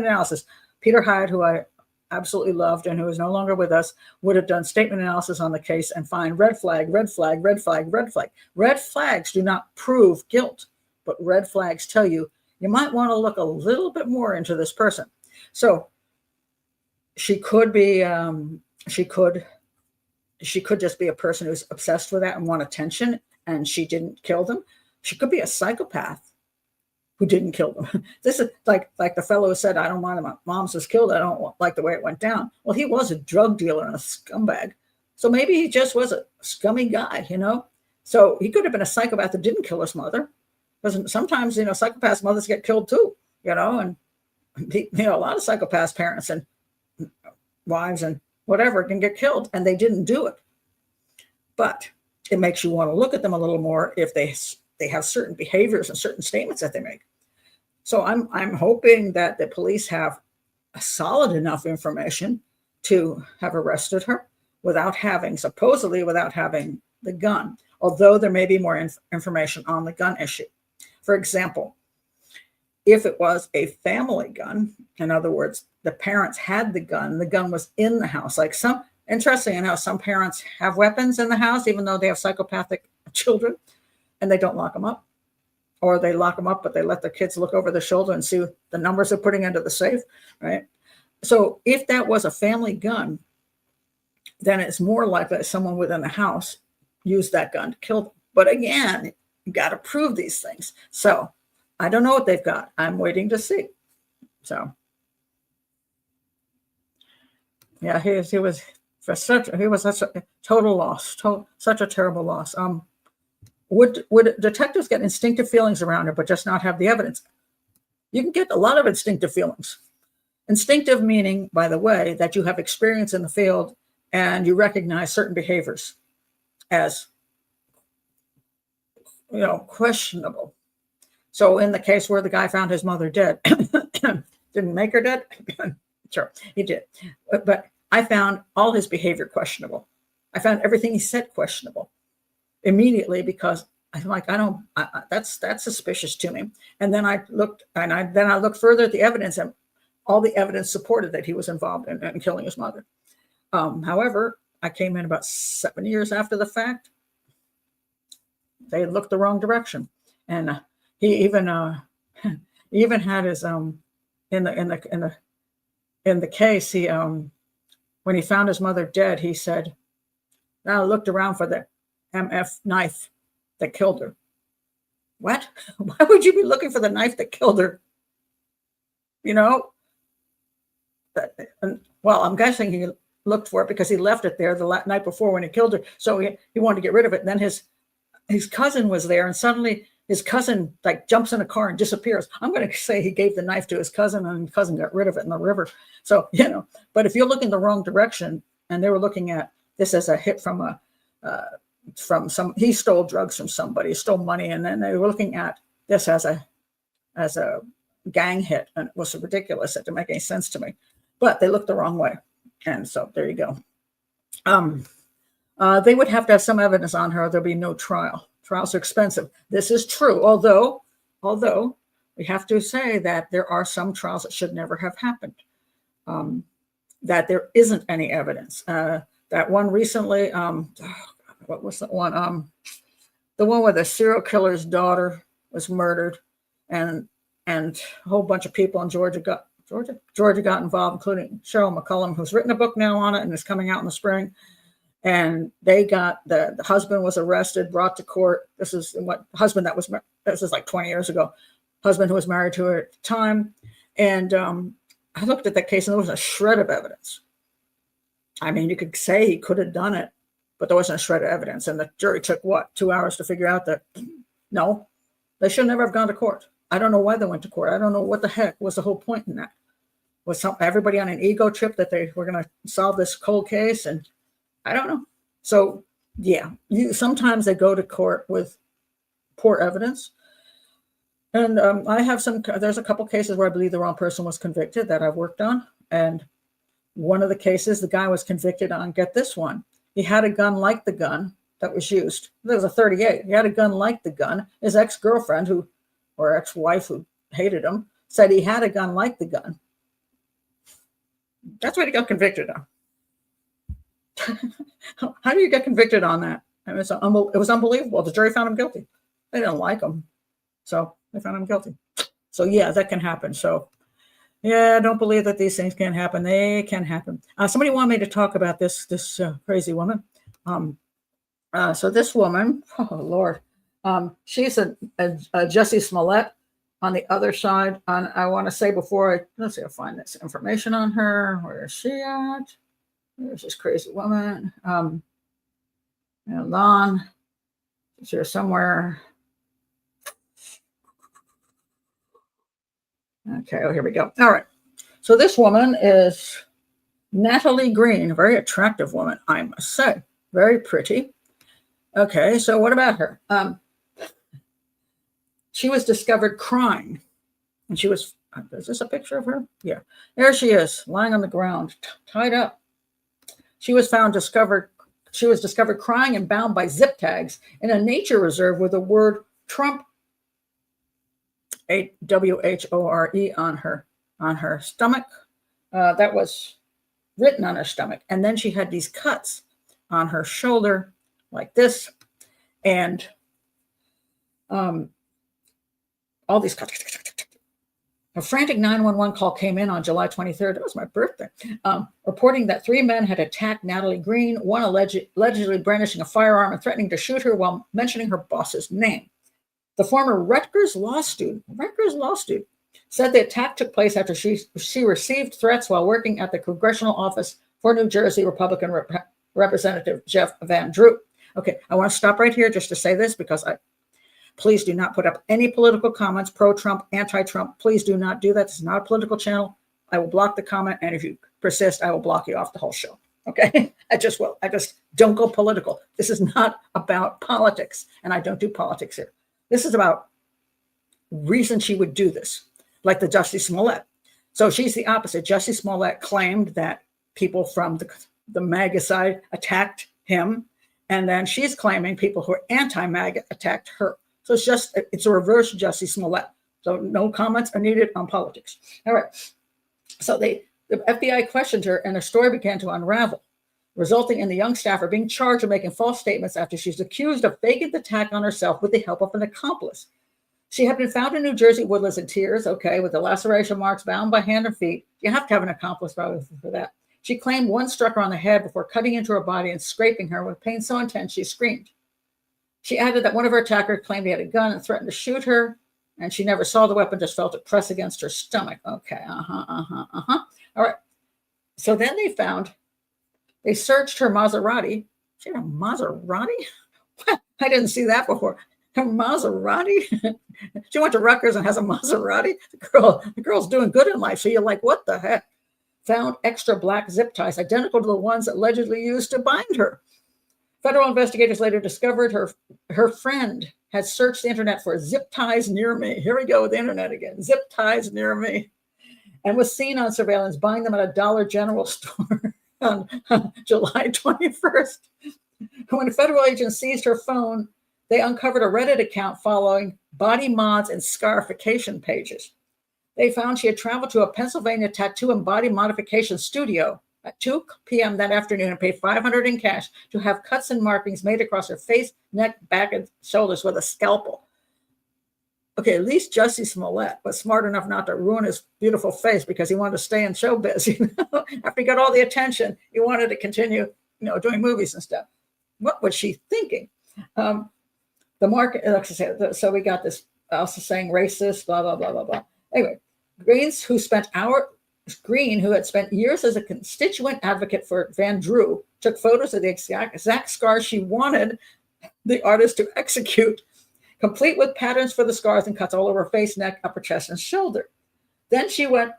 analysis. Peter Hyde, who I absolutely loved and who is no longer with us, would have done statement analysis on the case and find red flag, red flag, red flag, red flag. Red flags do not prove guilt, but red flags tell you might want to look a little bit more into this person. So she could be, she could just be a person who's obsessed with that and want attention, and she didn't kill them. She could be a psychopath who didn't kill them. This is like the fellow who said, "I don't mind my mom's was killed. I don't like the way it went down." Well, he was a drug dealer and a scumbag. So maybe he just was a scummy guy, So he could have been a psychopath that didn't kill his mother. Because sometimes, psychopaths' mothers get killed too, and a lot of psychopaths' parents and wives and whatever can get killed, and they didn't do it. But it makes you want to look at them a little more if they have certain behaviors and certain statements that they make. So I'm hoping that the police have a solid enough information to have arrested her supposedly without having the gun, although there may be more information on the gun issue. For example, if it was a family gun, in other words, the parents had the gun was in the house. Like interesting in how some parents have weapons in the house, even though they have psychopathic children, and they don't lock them up. Or they lock them up, but they let the kids look over their shoulder and see the numbers they're putting into the safe, right? So if that was a family gun, then it's more likely that someone within the house used that gun to kill them. But again, you got to prove these things. So I don't know what they've got. I'm waiting to see. So yeah, he was such a total loss, such a terrible loss. Would detectives get instinctive feelings around her, but just not have the evidence? You can get a lot of instinctive feelings. Instinctive meaning, by the way, that you have experience in the field and you recognize certain behaviors as, questionable. So in the case where the guy found his mother dead, didn't make her dead? Sure, he did. But I found all his behavior questionable. I found everything he said questionable immediately, because I'm like, that's suspicious to me. And then I looked further at the evidence, and all the evidence supported that he was involved in killing his mother. However, I came in about 7 years after the fact. They had looked the wrong direction, and he even had his in the case, he when he found his mother dead, he said, "Now I looked around for the MF knife that killed her." What? Why would you be looking for the knife that killed her? Well, I'm guessing he looked for it because he left it there the night before when he killed her. So he wanted to get rid of it. And then his cousin was there, and suddenly his cousin like jumps in a car and disappears. I'm going to say he gave the knife to his cousin and his cousin got rid of it in the river. So, but if you're looking the wrong direction, and they were looking at this as a hit from he stole drugs from somebody, stole money. And then they were looking at this as a gang hit. And it was ridiculous. It didn't make any sense to me, but they looked the wrong way. And so there you go. They would have to have some evidence on her. There'll be no trial. Trials are expensive. This is true. Although we have to say that there are some trials that should never have happened. That there isn't any evidence. That one recently, what was that one? The one where the serial killer's daughter was murdered, and a whole bunch of people in Georgia got involved, including Cheryl McCollum, who's written a book now on it and is coming out in the spring. And they got the husband was arrested, brought to court. This is what husband this is like 20 years ago. Husband who was married to her at the time, and I looked at that case and there was a shred of evidence. I mean, you could say he could have done it, but there wasn't a shred of evidence. And the jury took 2 hours to figure out that no, they should never have gone to court. I don't know why they went to court. I don't know what the heck was the whole point in that. Was everybody on an ego trip that they were going to solve this cold case? And I don't know. So yeah, sometimes they go to court with poor evidence. And there's a couple cases where I believe the wrong person was convicted that I've worked on. And one of the cases, the guy was convicted on, get this one. He had a gun like the gun that was used. There was a 38. He had a gun like the gun. His ex-girlfriend or ex-wife who hated him said he had a gun like the gun. That's what he got convicted on. How do you get convicted on that? I mean, it was unbelievable. The jury found him guilty. They didn't like him, so they found him guilty. So yeah, that can happen. So yeah, don't believe that these things can't happen. They can happen. Somebody wanted me to talk about this crazy woman. So this woman, oh Lord, she's a Jussie Smollett. On the other side, I want to say let's see, I'll find this information on her. Where is she at? There's this crazy woman. Lon, she's here somewhere. Okay, here we go. All right. So this woman is Natalie Greene, a very attractive woman, I must say. Very pretty. Okay, so what about her? She was discovered crying. And she was, is this a picture of her? Yeah. There she is, lying on the ground, tied up. She was discovered crying and bound by zip tags in a nature reserve with the word Trump, WHORE, on her stomach. That was written on her stomach. And then she had these cuts on her shoulder like this. And all these cuts. A frantic 911 call came in on July 23rd. It was my birthday, reporting that 3 men had attacked Natalie Greene, one allegedly brandishing a firearm and threatening to shoot her while mentioning her boss's name. The former Rutgers law student, said the attack took place after she received threats while working at the congressional office for New Jersey Republican Representative Jeff Van Drew. Okay, I want to stop right here just to say this because please do not put up any political comments, pro-Trump, anti-Trump. Please do not do that. This is not a political channel. I will block the comment. And if you persist, I will block you off the whole show. Okay? I just will. I just don't go political. This is not about politics. And I don't do politics here. This is about reason she would do this, like the Jussie Smollett. So she's the opposite. Jussie Smollett claimed that people from the MAGA side attacked him. And then she's claiming people who are anti-MAGA attacked her. So it's a reverse Jussie Smollett. So no comments are needed on politics. All right. So the FBI questioned her and her story began to unravel, resulting in the young staffer being charged with making false statements after she's accused of faking the attack on herself with the help of an accomplice. She had been found in New Jersey woodlands in tears, with the laceration marks, bound by hand and feet. You have to have an accomplice probably for that. She claimed one struck her on the head before cutting into her body and scraping her with pain so intense she screamed. She added that one of her attackers claimed he had a gun and threatened to shoot her, and she never saw the weapon, just felt it press against her stomach. Okay, All right. So then they searched her Maserati. She had a Maserati? I didn't see that before. Her Maserati. She went to Rutgers and has a Maserati. The girl's doing good in life. So you're like, what the heck? Found extra black zip ties, identical to the ones allegedly used to bind her. Federal investigators later discovered her friend had searched the internet for zip ties near me. Here we go with the internet again. Zip ties near me. And was seen on surveillance buying them at a Dollar General store on July 21st. When federal agents seized her phone, they uncovered a Reddit account following body mods and scarification pages. They found she had traveled to a Pennsylvania tattoo and body modification studio at 2 p.m. that afternoon and paid $500 in cash to have cuts and markings made across her face, neck, back, and shoulders with a scalpel. Okay, at least Jussie Smollett was smart enough not to ruin his beautiful face because he wanted to stay in showbiz. After he got all the attention, he wanted to continue, doing movies and stuff. What was she thinking? The market, like I said, so we got this also saying racist, blah, blah, blah, blah, blah. Anyway, Greene, who had spent years as a constituent advocate for Van Drew, took photos of the exact scars she wanted the artist to execute, complete with patterns for the scars and cuts all over her face, neck, upper chest, and shoulder. Then she went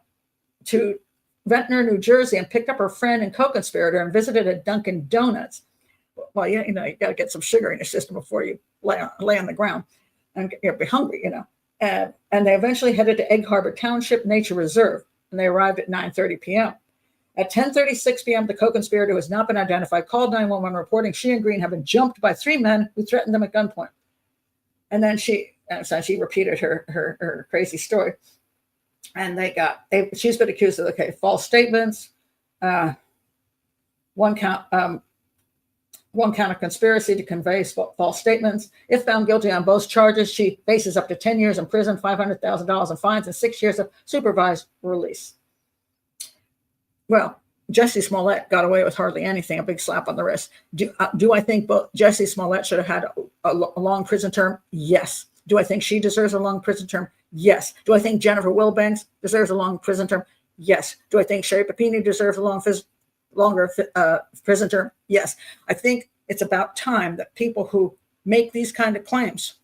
to Ventnor, New Jersey, and picked up her friend and co-conspirator and visited a Dunkin' Donuts. Well, you got to get some sugar in your system before you lay on the ground and you'll be hungry, And they eventually headed to Egg Harbor Township Nature Reserve, and they arrived at 9:30 p.m. At 10:36 p.m., the co-conspirator, who has not been identified, called 911 reporting she and Greene have been jumped by 3 men who threatened them at gunpoint. And then she repeated her crazy story. And she's been accused of false statements, one count of conspiracy to convey false statements. If found guilty on both charges, she faces up to 10 years in prison, $500,000 in fines, and 6 years of supervised release. Well, Jussie Smollett got away with hardly anything, a big slap on the wrist. Do I think both Jussie Smollett should have had a long prison term? Yes. Do I think she deserves a long prison term? Yes. Do I think Jennifer Wilbanks deserves a long prison term? Yes. Do I think Sherry Papini deserves a longer prison term? Yes. I think it's about time that people who make these kind of claims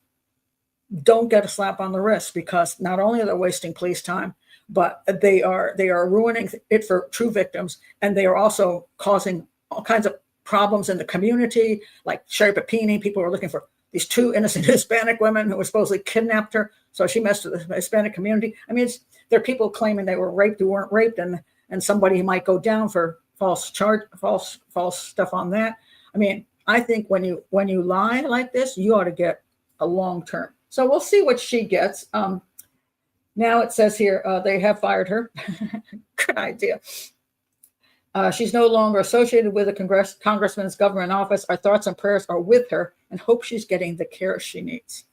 don't get a slap on the wrist, because not only are they wasting police time, but they are ruining it for true victims, and they are also causing all kinds of problems in the community. Like Sherry Papini, people were looking for these 2 innocent Hispanic women who were supposedly kidnapped her, so she messed with the Hispanic community. I mean, there are people claiming they were raped who weren't raped, and somebody might go down for false stuff on that. I mean, I think when you lie like this, you ought to get a long term. So we'll see what she gets. Now it says here they have fired her. Good idea. She's no longer associated with a congressman's government office. Our thoughts and prayers are with her, and hope she's getting the care she needs.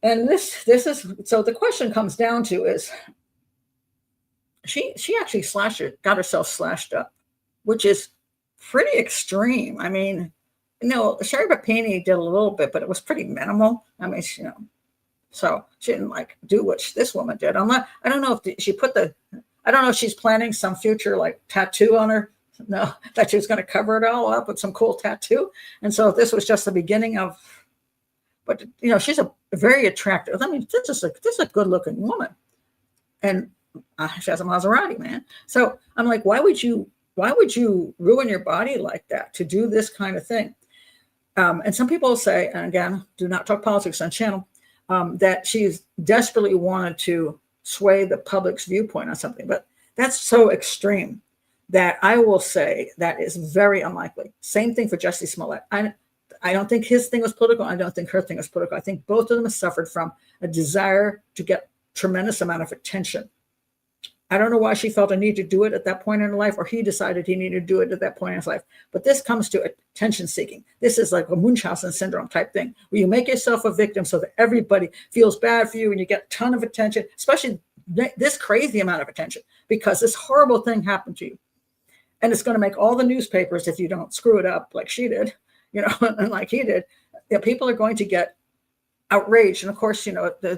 And this is, so the question comes down to is, she actually got herself slashed up, which is pretty extreme. I mean, Sherry Papini did a little bit, but it was pretty minimal. I mean, so she didn't do what this woman did. I don't know if I don't know if she's planning some future tattoo on her. No, that she was going to cover it all up with some cool tattoo. And so this was just the beginning of, but she's a very attractive. I mean, this is a good looking woman, and she has a Maserati, man. So I'm like, why would you ruin your body like that to do this kind of thing? And some people say, and again, do not talk politics on channel, that she's desperately wanted to sway the public's viewpoint on something, but that's so extreme that I will say that is very unlikely. Same thing for Jussie Smollett. I don't think his thing was political. I don't think her thing was political. I think both of them have suffered from a desire to get tremendous amount of attention. I don't know why she felt a need to do it at that point in her life, or he decided he needed to do it at that point in his life. But this comes to attention seeking. This is like a Munchausen syndrome type thing, where you make yourself a victim so that everybody feels bad for you and you get a ton of attention, especially this crazy amount of attention, because this horrible thing happened to you. And it's going to make all the newspapers, if you don't screw it up like she did, and like he did, people are going to get outraged. And of course,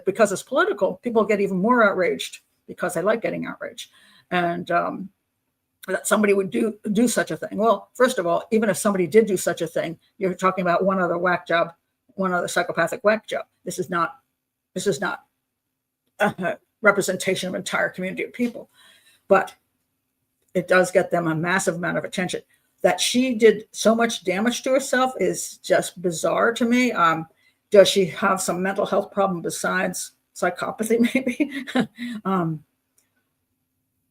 because it's political, people get even more outraged, because I like getting outraged, and that somebody would do such a thing. Well, first of all, even if somebody did do such a thing, you're talking about one other whack job one other psychopathic whack job. This is not a representation of an entire community of people, but it does get them a massive amount of attention. That she did so much damage to herself is just bizarre to me. Does she have some mental health problem besides psychopathy? Maybe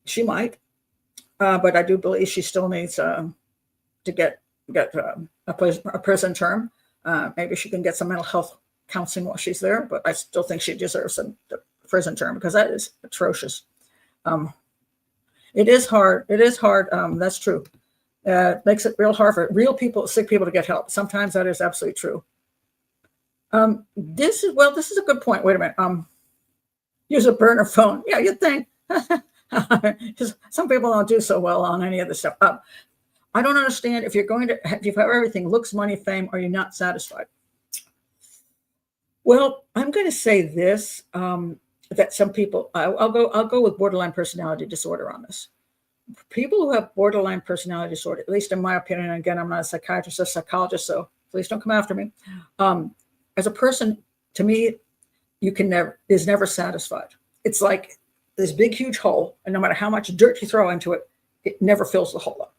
she might, but I do believe she still needs to get a prison term. Maybe she can get some mental health counseling while she's there, but I still think she deserves a prison term because that is atrocious. It is hard. It is hard. That's true. It makes it real hard for real people, sick people, to get help. Sometimes that is absolutely true. This is a good point. Wait a minute. Use a burner phone. Yeah, you'd think. Some people don't do so well on any of this stuff. I don't understand if you have everything, looks, money, fame, are you not satisfied? Well, I'm going to say this, that some people, I'll go with borderline personality disorder on this. People who have borderline personality disorder, at least in my opinion, and again, I'm not a psychiatrist or psychologist, so please don't come after me. As a person, to me, is never satisfied. It's like this big, huge hole, and no matter how much dirt you throw into it, it never fills the hole up.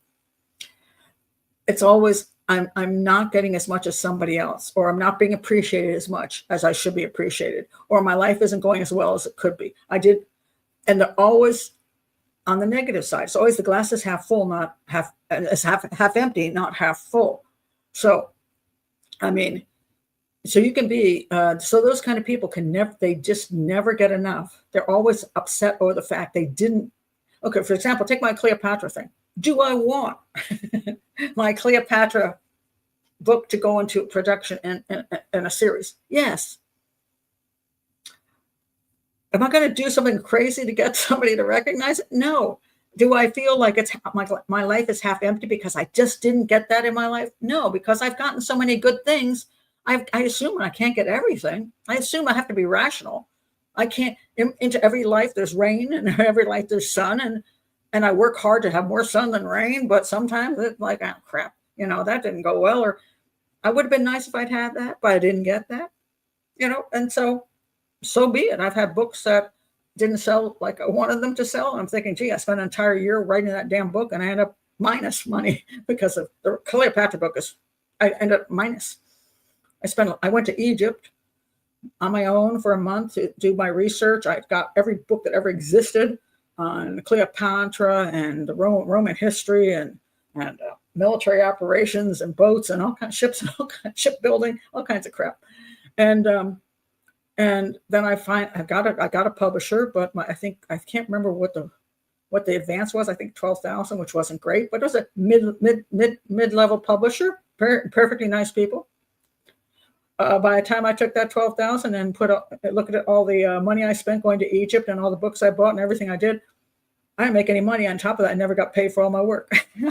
It's always, I'm not getting as much as somebody else, or I'm not being appreciated as much as I should be appreciated, or my life isn't going as well as it could be. And they're always on the negative side. It's always the glass is half full, not half empty, not half full. So, I mean, so you can be, so those kind of people they just never get enough. They're always upset over the fact they didn't. Okay, for example, take my Cleopatra thing. Do I want my Cleopatra book to go into production in a series? Yes. Am I going to do something crazy to get somebody to recognize it? No. Do I feel like it's my life is half empty because I just didn't get that in my life? No, because I've gotten so many good things. I assume I can't get everything. I assume I have to be rational. I can't, into every life there's rain, and every life there's sun, and I work hard to have more sun than rain, but sometimes it's like, oh crap, that didn't go well, or I would have been nice if I'd had that, but I didn't get that, and so be it. I've had books that didn't sell like I wanted them to sell. And I'm thinking, gee, I spent an entire year writing that damn book, and I end up minus money because of the Cleopatra book I end up minus. I went to Egypt on my own for a month to do my research. I got every book that ever existed on Cleopatra and the Roman history and military operations and boats and all kinds of ships and all kinds of shipbuilding, all kinds of crap. And then I got a publisher, but I can't remember what the advance was. I think 12,000, which wasn't great, but it was a mid-level publisher, perfectly nice people. By the time I took that 12,000 and look at all the money I spent going to Egypt and all the books I bought and everything I did, I didn't make any money. On top of that, I never got paid for all my work.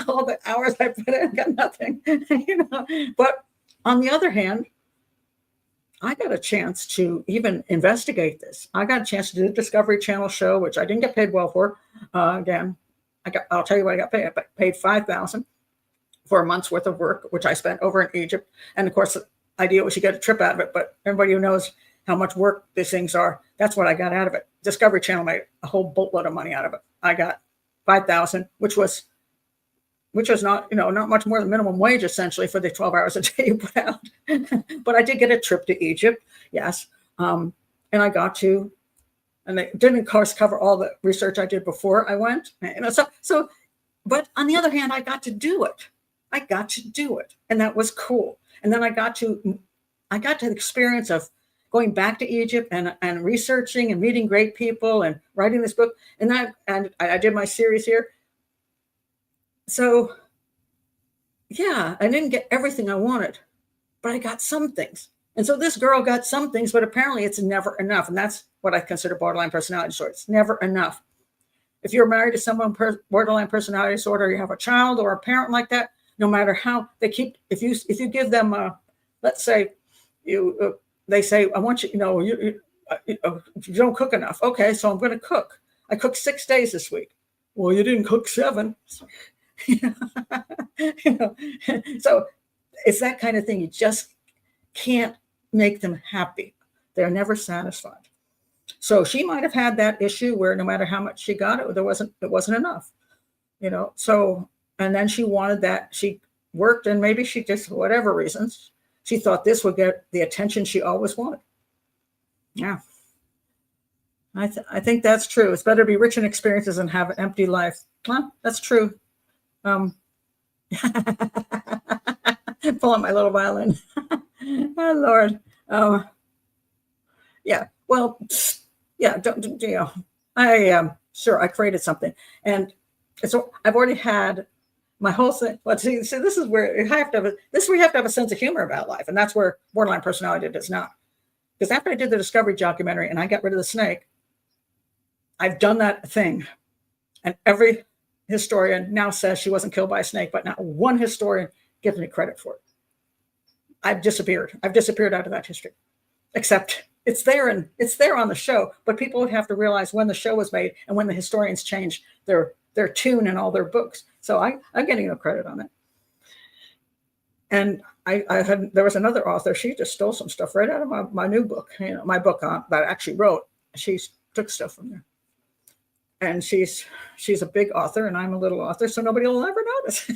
All the hours I put in, got nothing. But on the other hand, I got a chance to even investigate this. I got a chance to do the Discovery Channel show, which I didn't get paid well for. Again, I'll tell you what I got paid. I paid $5,000 for a month's worth of work, which I spent over in Egypt. And of course, the idea was you get a trip out of it. But everybody who knows how much work these things are, that's what I got out of it. Discovery Channel made a whole boatload of money out of it. I got $5,000, which was not, not much more than minimum wage, essentially, for the 12 hours a day you put out. But I did get a trip to Egypt, yes. And I got to, and they didn't, of course, cover all the research I did before I went. But on the other hand, I got to do it. And that was cool. And then I got to the experience of going back to Egypt and researching and meeting great people and writing this book. And I did my series here. So, yeah, I didn't get everything I wanted, but I got some things. And so this girl got some things, but apparently it's never enough. And that's what I consider borderline personality disorder. It's never enough. If you're married to someone with borderline personality disorder, you have a child or a parent like that, no matter how they keep, if you give them, let's say they say, I want you, you don't cook enough. Okay, so I'm going to cook. I cooked 6 days this week. Well, you didn't cook 7. So it's that kind of thing. You just can't make them happy. They're never satisfied. So she might have had that issue where no matter how much she got, it wasn't enough, So, and then she wanted that. She worked, and maybe she just, for whatever reasons, she thought this would get the attention she always wanted. Yeah. I think that's true. It's better to be rich in experiences than have an empty life. Well, that's true. Pull out my little violin. Oh, Lord. Yeah. Well, yeah. Sure, I created something, and so I've already had my whole thing. But see, this is where you have to have a sense of humor about life, and that's where borderline personality does not. Because after I did the Discovery documentary and I got rid of the snake, I've done that thing, and every historian now says she wasn't killed by a snake, but not one historian gives me credit for it. I've disappeared. I've disappeared out of that history, except it's there on the show. But people would have to realize when the show was made and when the historians changed their tune in all their books. So I'm getting no credit on it. And there was another author. She just stole some stuff right out of my new book. My book that I actually wrote. She took stuff from there. And she's a big author, and I'm a little author, so nobody will ever notice.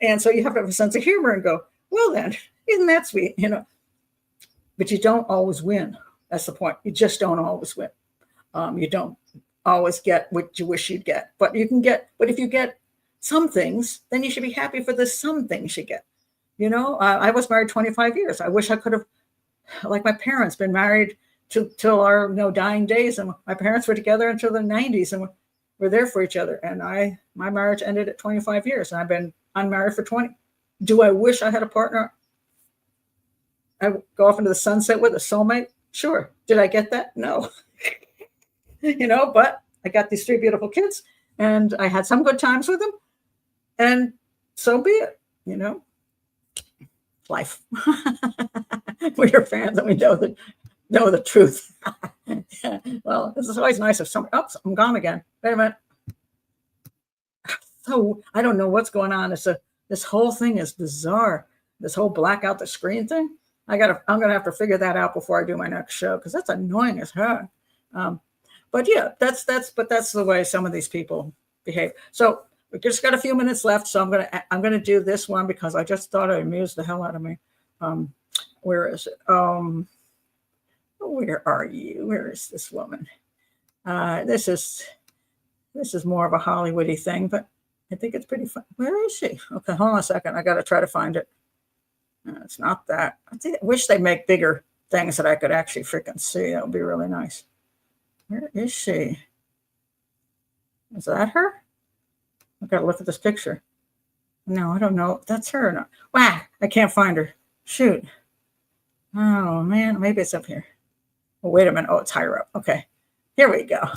And so you have to have a sense of humor and go, well, then, isn't that sweet? But you don't always win. That's the point. You just don't always win. You don't always get what you wish you'd get. But if you get some things, then you should be happy for the some things you get. I was married 25 years. I wish I could have, like my parents, been married till our dying days, and my parents were together until the 90s, and we're there for each other. And my marriage ended at 25 years, and I've been unmarried for 20. Do I wish I had a partner I go off into the sunset with, a soulmate? Sure. Did I get that? No. But I got these 3 beautiful kids, and I had some good times with them, and so be it. Life. We're fans, and we know the truth. Well, this is always nice if somebody. Oh, I'm gone again. Wait a minute. So I don't know what's going on. This whole thing is bizarre. This whole black out the screen thing. I'm gonna have to figure that out before I do my next show, because that's annoying as heck. But yeah, that's the way some of these people behave. So we just got a few minutes left, so I'm gonna do this one because I just thought it amused the hell out of me. Where is it? Where are you? Where is this woman? This is more of a Hollywoody thing, but I think it's pretty fun. Where is she? Okay, hold on a second. I got to try to find it. It's not that. I wish they'd make bigger things that I could actually freaking see. That would be really nice. Where is she? Is that her? I've got to look at this picture. No, I don't know. That's her. No. Wow, I can't find her. Shoot. Oh, man. Maybe it's up here. Oh, wait a minute. Oh, it's higher up. Okay. Here we go.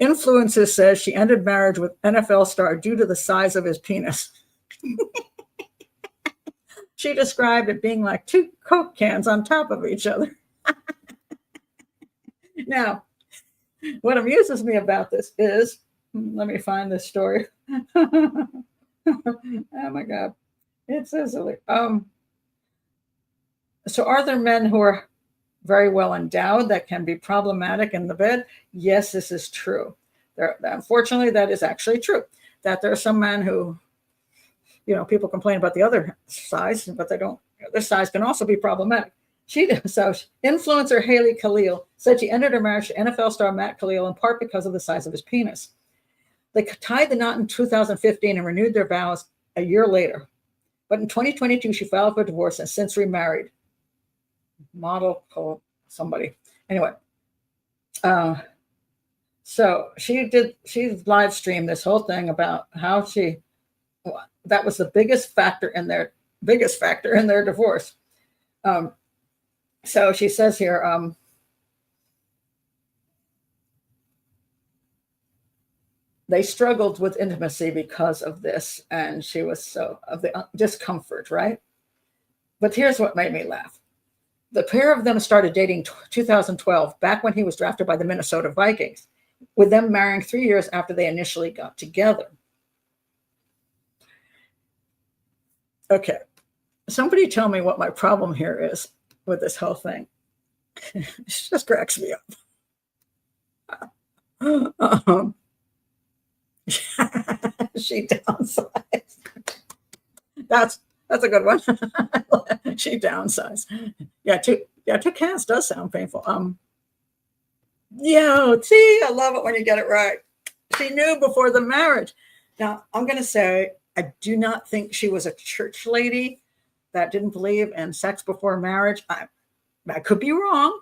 Influencer says she ended marriage with NFL star due to the size of his penis. She described it being like 2 Coke cans on top of each other. Now, what amuses me about this is, let me find this story. Oh my God. It's so silly. So are there men who are very well endowed that can be problematic in the bed? Yes, this is true. Unfortunately, that is actually true. That there are some men who, people complain about the other size, but they don't. This size can also be problematic. So influencer Haley Khalil said she ended her marriage to NFL star Matt Khalil in part because of the size of his penis. They tied the knot in 2015 and renewed their vows a year later. But in 2022, she filed for divorce and since remarried. Model called somebody. Anyway, so she live streamed this whole thing about how that was the biggest factor in their divorce. So she says here, they struggled with intimacy because of this, and she was of the discomfort, right? But here's what made me laugh. The pair of them started dating 2012, back when he was drafted by the Minnesota Vikings, with them marrying 3 years after they initially got together. Okay. somebody tell me what my problem here is with this whole thing. It just cracks me up. She downsized. That's a good one. She downsized. Yeah, two cats does sound painful. Yeah, see, I love it when you get it right. She knew before the marriage. Now, I'm going to say, I do not think she was a church lady that didn't believe in sex before marriage. I could be wrong,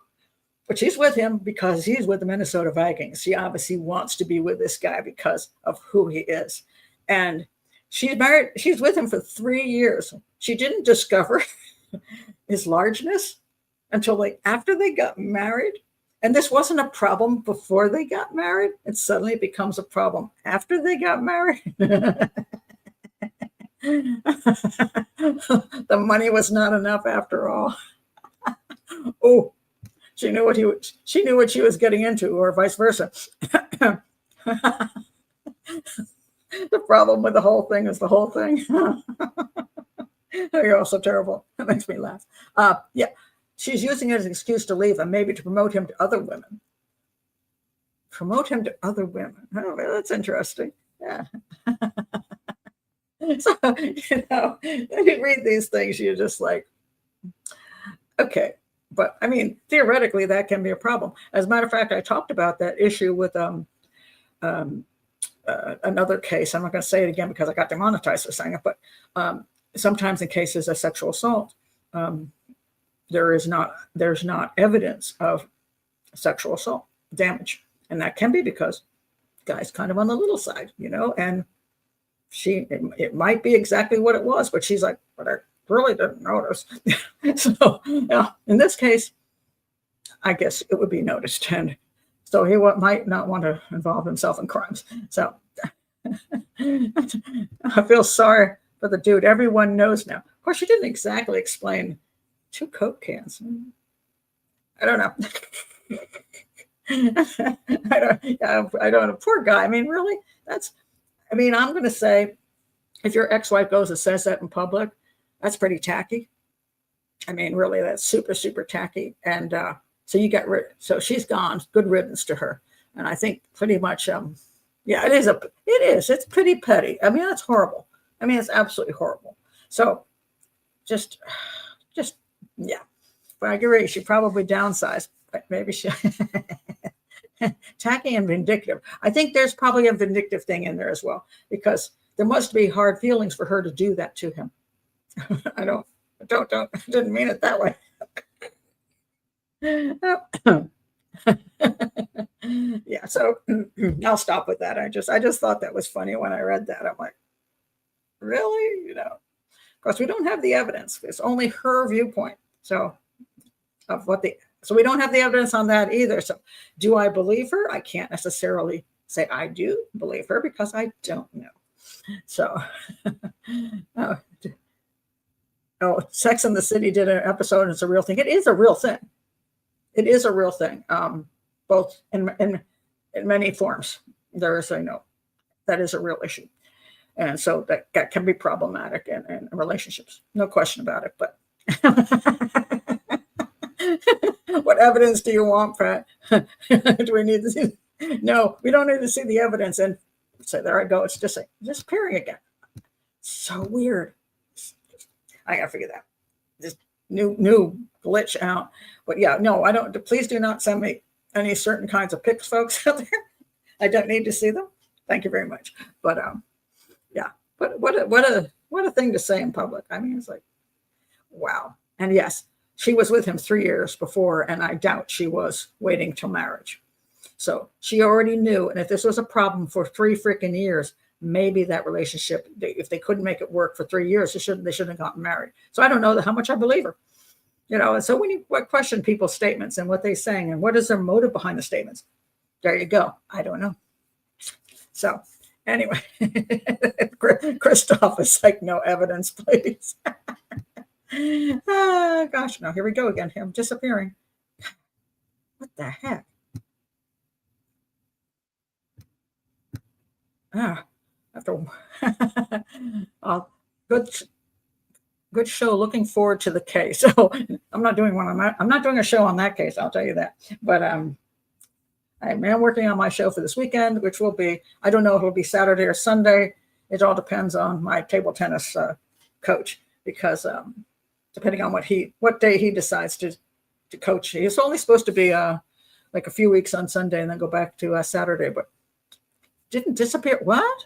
but she's with him because he's with the Minnesota Vikings. She obviously wants to be with this guy because of who he is. And she's married, she's with him for 3 years. She didn't discover his largeness until after they got married. And this wasn't a problem before they got married. It suddenly becomes a problem after they got married. The money was not enough after all. Oh, she knew what she was getting into, or vice versa. The problem with the whole thing is the whole thing. You're also terrible. That makes me laugh. Yeah. She's using it as an excuse to leave and maybe to promote him to other women. Promote him to other women. Oh, that's interesting. Yeah. So, when you read these things, you're just like, okay. But I mean, theoretically, that can be a problem. As a matter of fact, I talked about that issue with another case. I'm not going to say it again because I got demonetized for saying it, but sometimes in cases of sexual assault, there's not evidence of sexual assault damage. And that can be because the guy's kind of on the little side, and it might be exactly what it was, but she's like, but I really didn't notice. So yeah, in this case, I guess it would be noticed. And so he might not want to involve himself in crimes. So I feel sorry for the dude. Everyone knows now. Of course, she didn't exactly explain 2 Coke cans. I don't know. I don't know. Poor guy. I mean, really? I'm going to say, if your ex-wife goes and says that in public, that's pretty tacky. I mean, really, that's super, super tacky. And so she's gone. Good riddance to her. And I think pretty much, yeah, it is. It's pretty petty. I mean, that's horrible. I mean, it's absolutely horrible. So just, yeah. But I agree, she probably downsized. But maybe she tacky and vindictive. I think there's probably a vindictive thing in there as well, because there must be hard feelings for her to do that to him. I didn't mean it that way. Yeah, so I'll stop with that. I just thought that was funny when I read that. I'm like, really? Of course, we don't have the evidence. It's only her viewpoint. So we don't have the evidence on that either. So do I believe her? I can't necessarily say I do believe her because I don't know. So, Sex and the City did an episode, and it's a real thing. It is a real thing. It is a real thing, both in many forms. There is that is a real issue. And so that can be problematic in relationships. No question about it. But what evidence do you want, Pat? Do we need to see? No, we don't need to see the evidence. And so there I go. It's just disappearing again. So weird. I gotta figure that. This new glitch out. But yeah, no, I don't. Please do not send me any certain kinds of pics, folks, out there. I don't need to see them. Thank you very much. But yeah. But what a thing to say in public. I mean, it's like, wow. And yes, she was with him 3 years before, and I doubt she was waiting till marriage. So she already knew. And if this was a problem for 3 freaking years, maybe that relationship, if they couldn't make it work for 3 years, they shouldn't have gotten married. So I don't know how much I believe her. And so when you question people's statements and what they're saying and what is their motive behind the statements, there you go. I don't know. So anyway, Christoph is like, no evidence, please. Oh, gosh, no, here we go again. Him disappearing. What the heck? After good Good show. Looking forward to the case. So I'm not doing one on that. I'm not doing a show on that case. I'll tell you that. But I am working on my show for this weekend, which will be, I don't know if it'll be Saturday or Sunday. It all depends on my table tennis coach, because depending on what day he decides to coach. He's only supposed to be like a few weeks on Sunday and then go back to Saturday, but didn't disappear. What?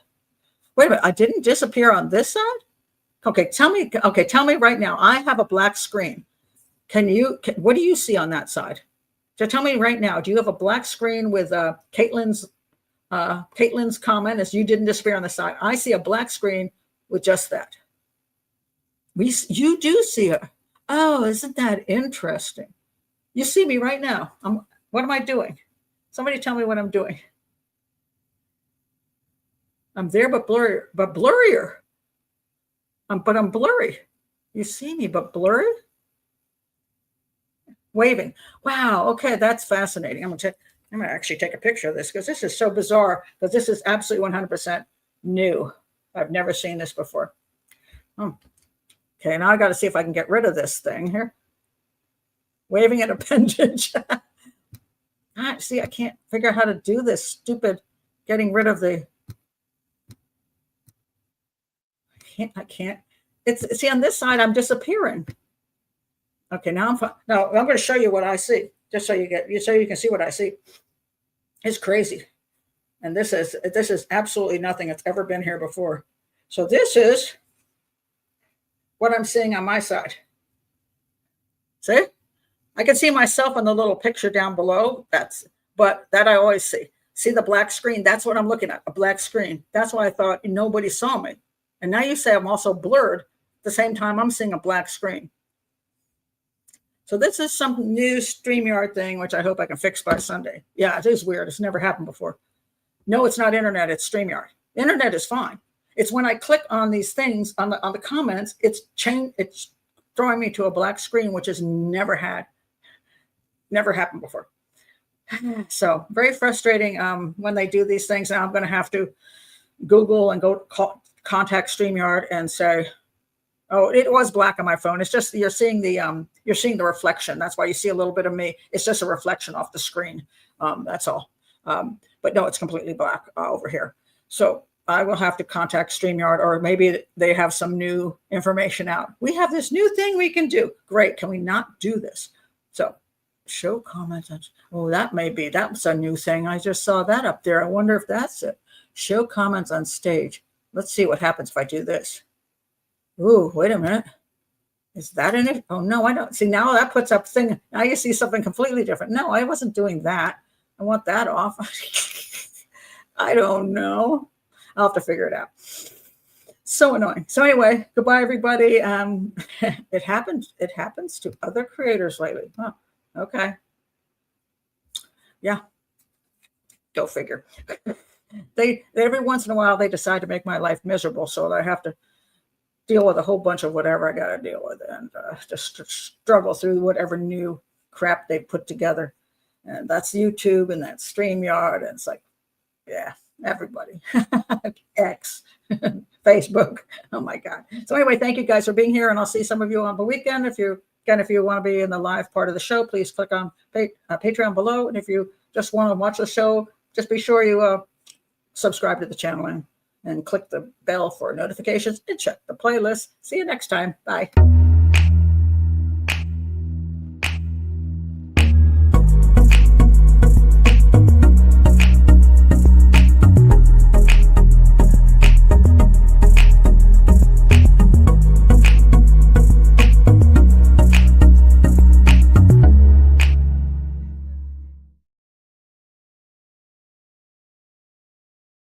Wait a minute. I didn't disappear on this side. Okay. Tell me right now. I have a black screen. What do you see on that side? So tell me right now, do you have a black screen with Caitlin's comment as you didn't disappear on the side? I see a black screen with just that. You do see her. Oh, isn't that interesting? You see me right now. What am I doing? Somebody tell me what I'm doing. I'm there, but blurrier. But I'm blurry. You see me, but blurry. Waving. Wow. Okay, that's fascinating. I'm gonna actually take a picture of this, because this is so bizarre. Because this is absolutely 100% new. I've never seen this before. Okay, now I got to see if I can get rid of this thing here. Waving an appendage. See, I can't figure out how to do this stupid getting rid of the. I can't. See, on this side, I'm disappearing. Okay, now I'm going to show you what I see, just so you can see what I see. It's crazy, and this is absolutely nothing that's ever been here before. So this is what I'm seeing on my side. See, I can see myself in the little picture down below. But that I always see. See the black screen? That's what I'm looking at, a black screen. That's why I thought nobody saw me. And now you say I'm also blurred. At the same time, I'm seeing a black screen. So this is some new StreamYard thing, which I hope I can fix by Sunday. Yeah, it is weird. It's never happened before. No, it's not internet. It's StreamYard. Internet is fine. It's when I click on these things on the comments, it's throwing me to a black screen, which has never happened before. So very frustrating when they do these things. Now I'm going to have to Google and contact StreamYard and say, oh, it was black on my phone. It's just you're seeing the reflection. That's why you see a little bit of me. It's just a reflection off the screen. That's all. But no, it's completely black over here. So I will have to contact StreamYard, or maybe they have some new information out. We have this new thing we can do. Great. Can we not do this? So show comments. Oh, that's a new thing. I just saw that up there. I wonder if that's it. Show comments on stage. Let's see what happens if I do this. Ooh, wait a minute. Is that in it? Oh, no, I don't. See, now that puts up thing. Now you see something completely different. No, I wasn't doing that. I want that off. I don't know. I'll have to figure it out. So annoying. So anyway, goodbye, everybody. It happens to other creators lately. Huh. Okay. Yeah. Go figure. They every once in a while they decide to make my life miserable, so I have to deal with a whole bunch of whatever I got to deal with, and just struggle through whatever new crap they put together. And that's YouTube, and that's StreamYard, and it's like, yeah, everybody. X, Facebook. Oh my God. So anyway, thank you guys for being here, and I'll see some of you on the weekend. If you want to be in the live part of the show, please click on Patreon below. And if you just want to watch the show, just be sure you subscribe to the channel and click the bell for notifications and check the playlist. See you next time. Bye.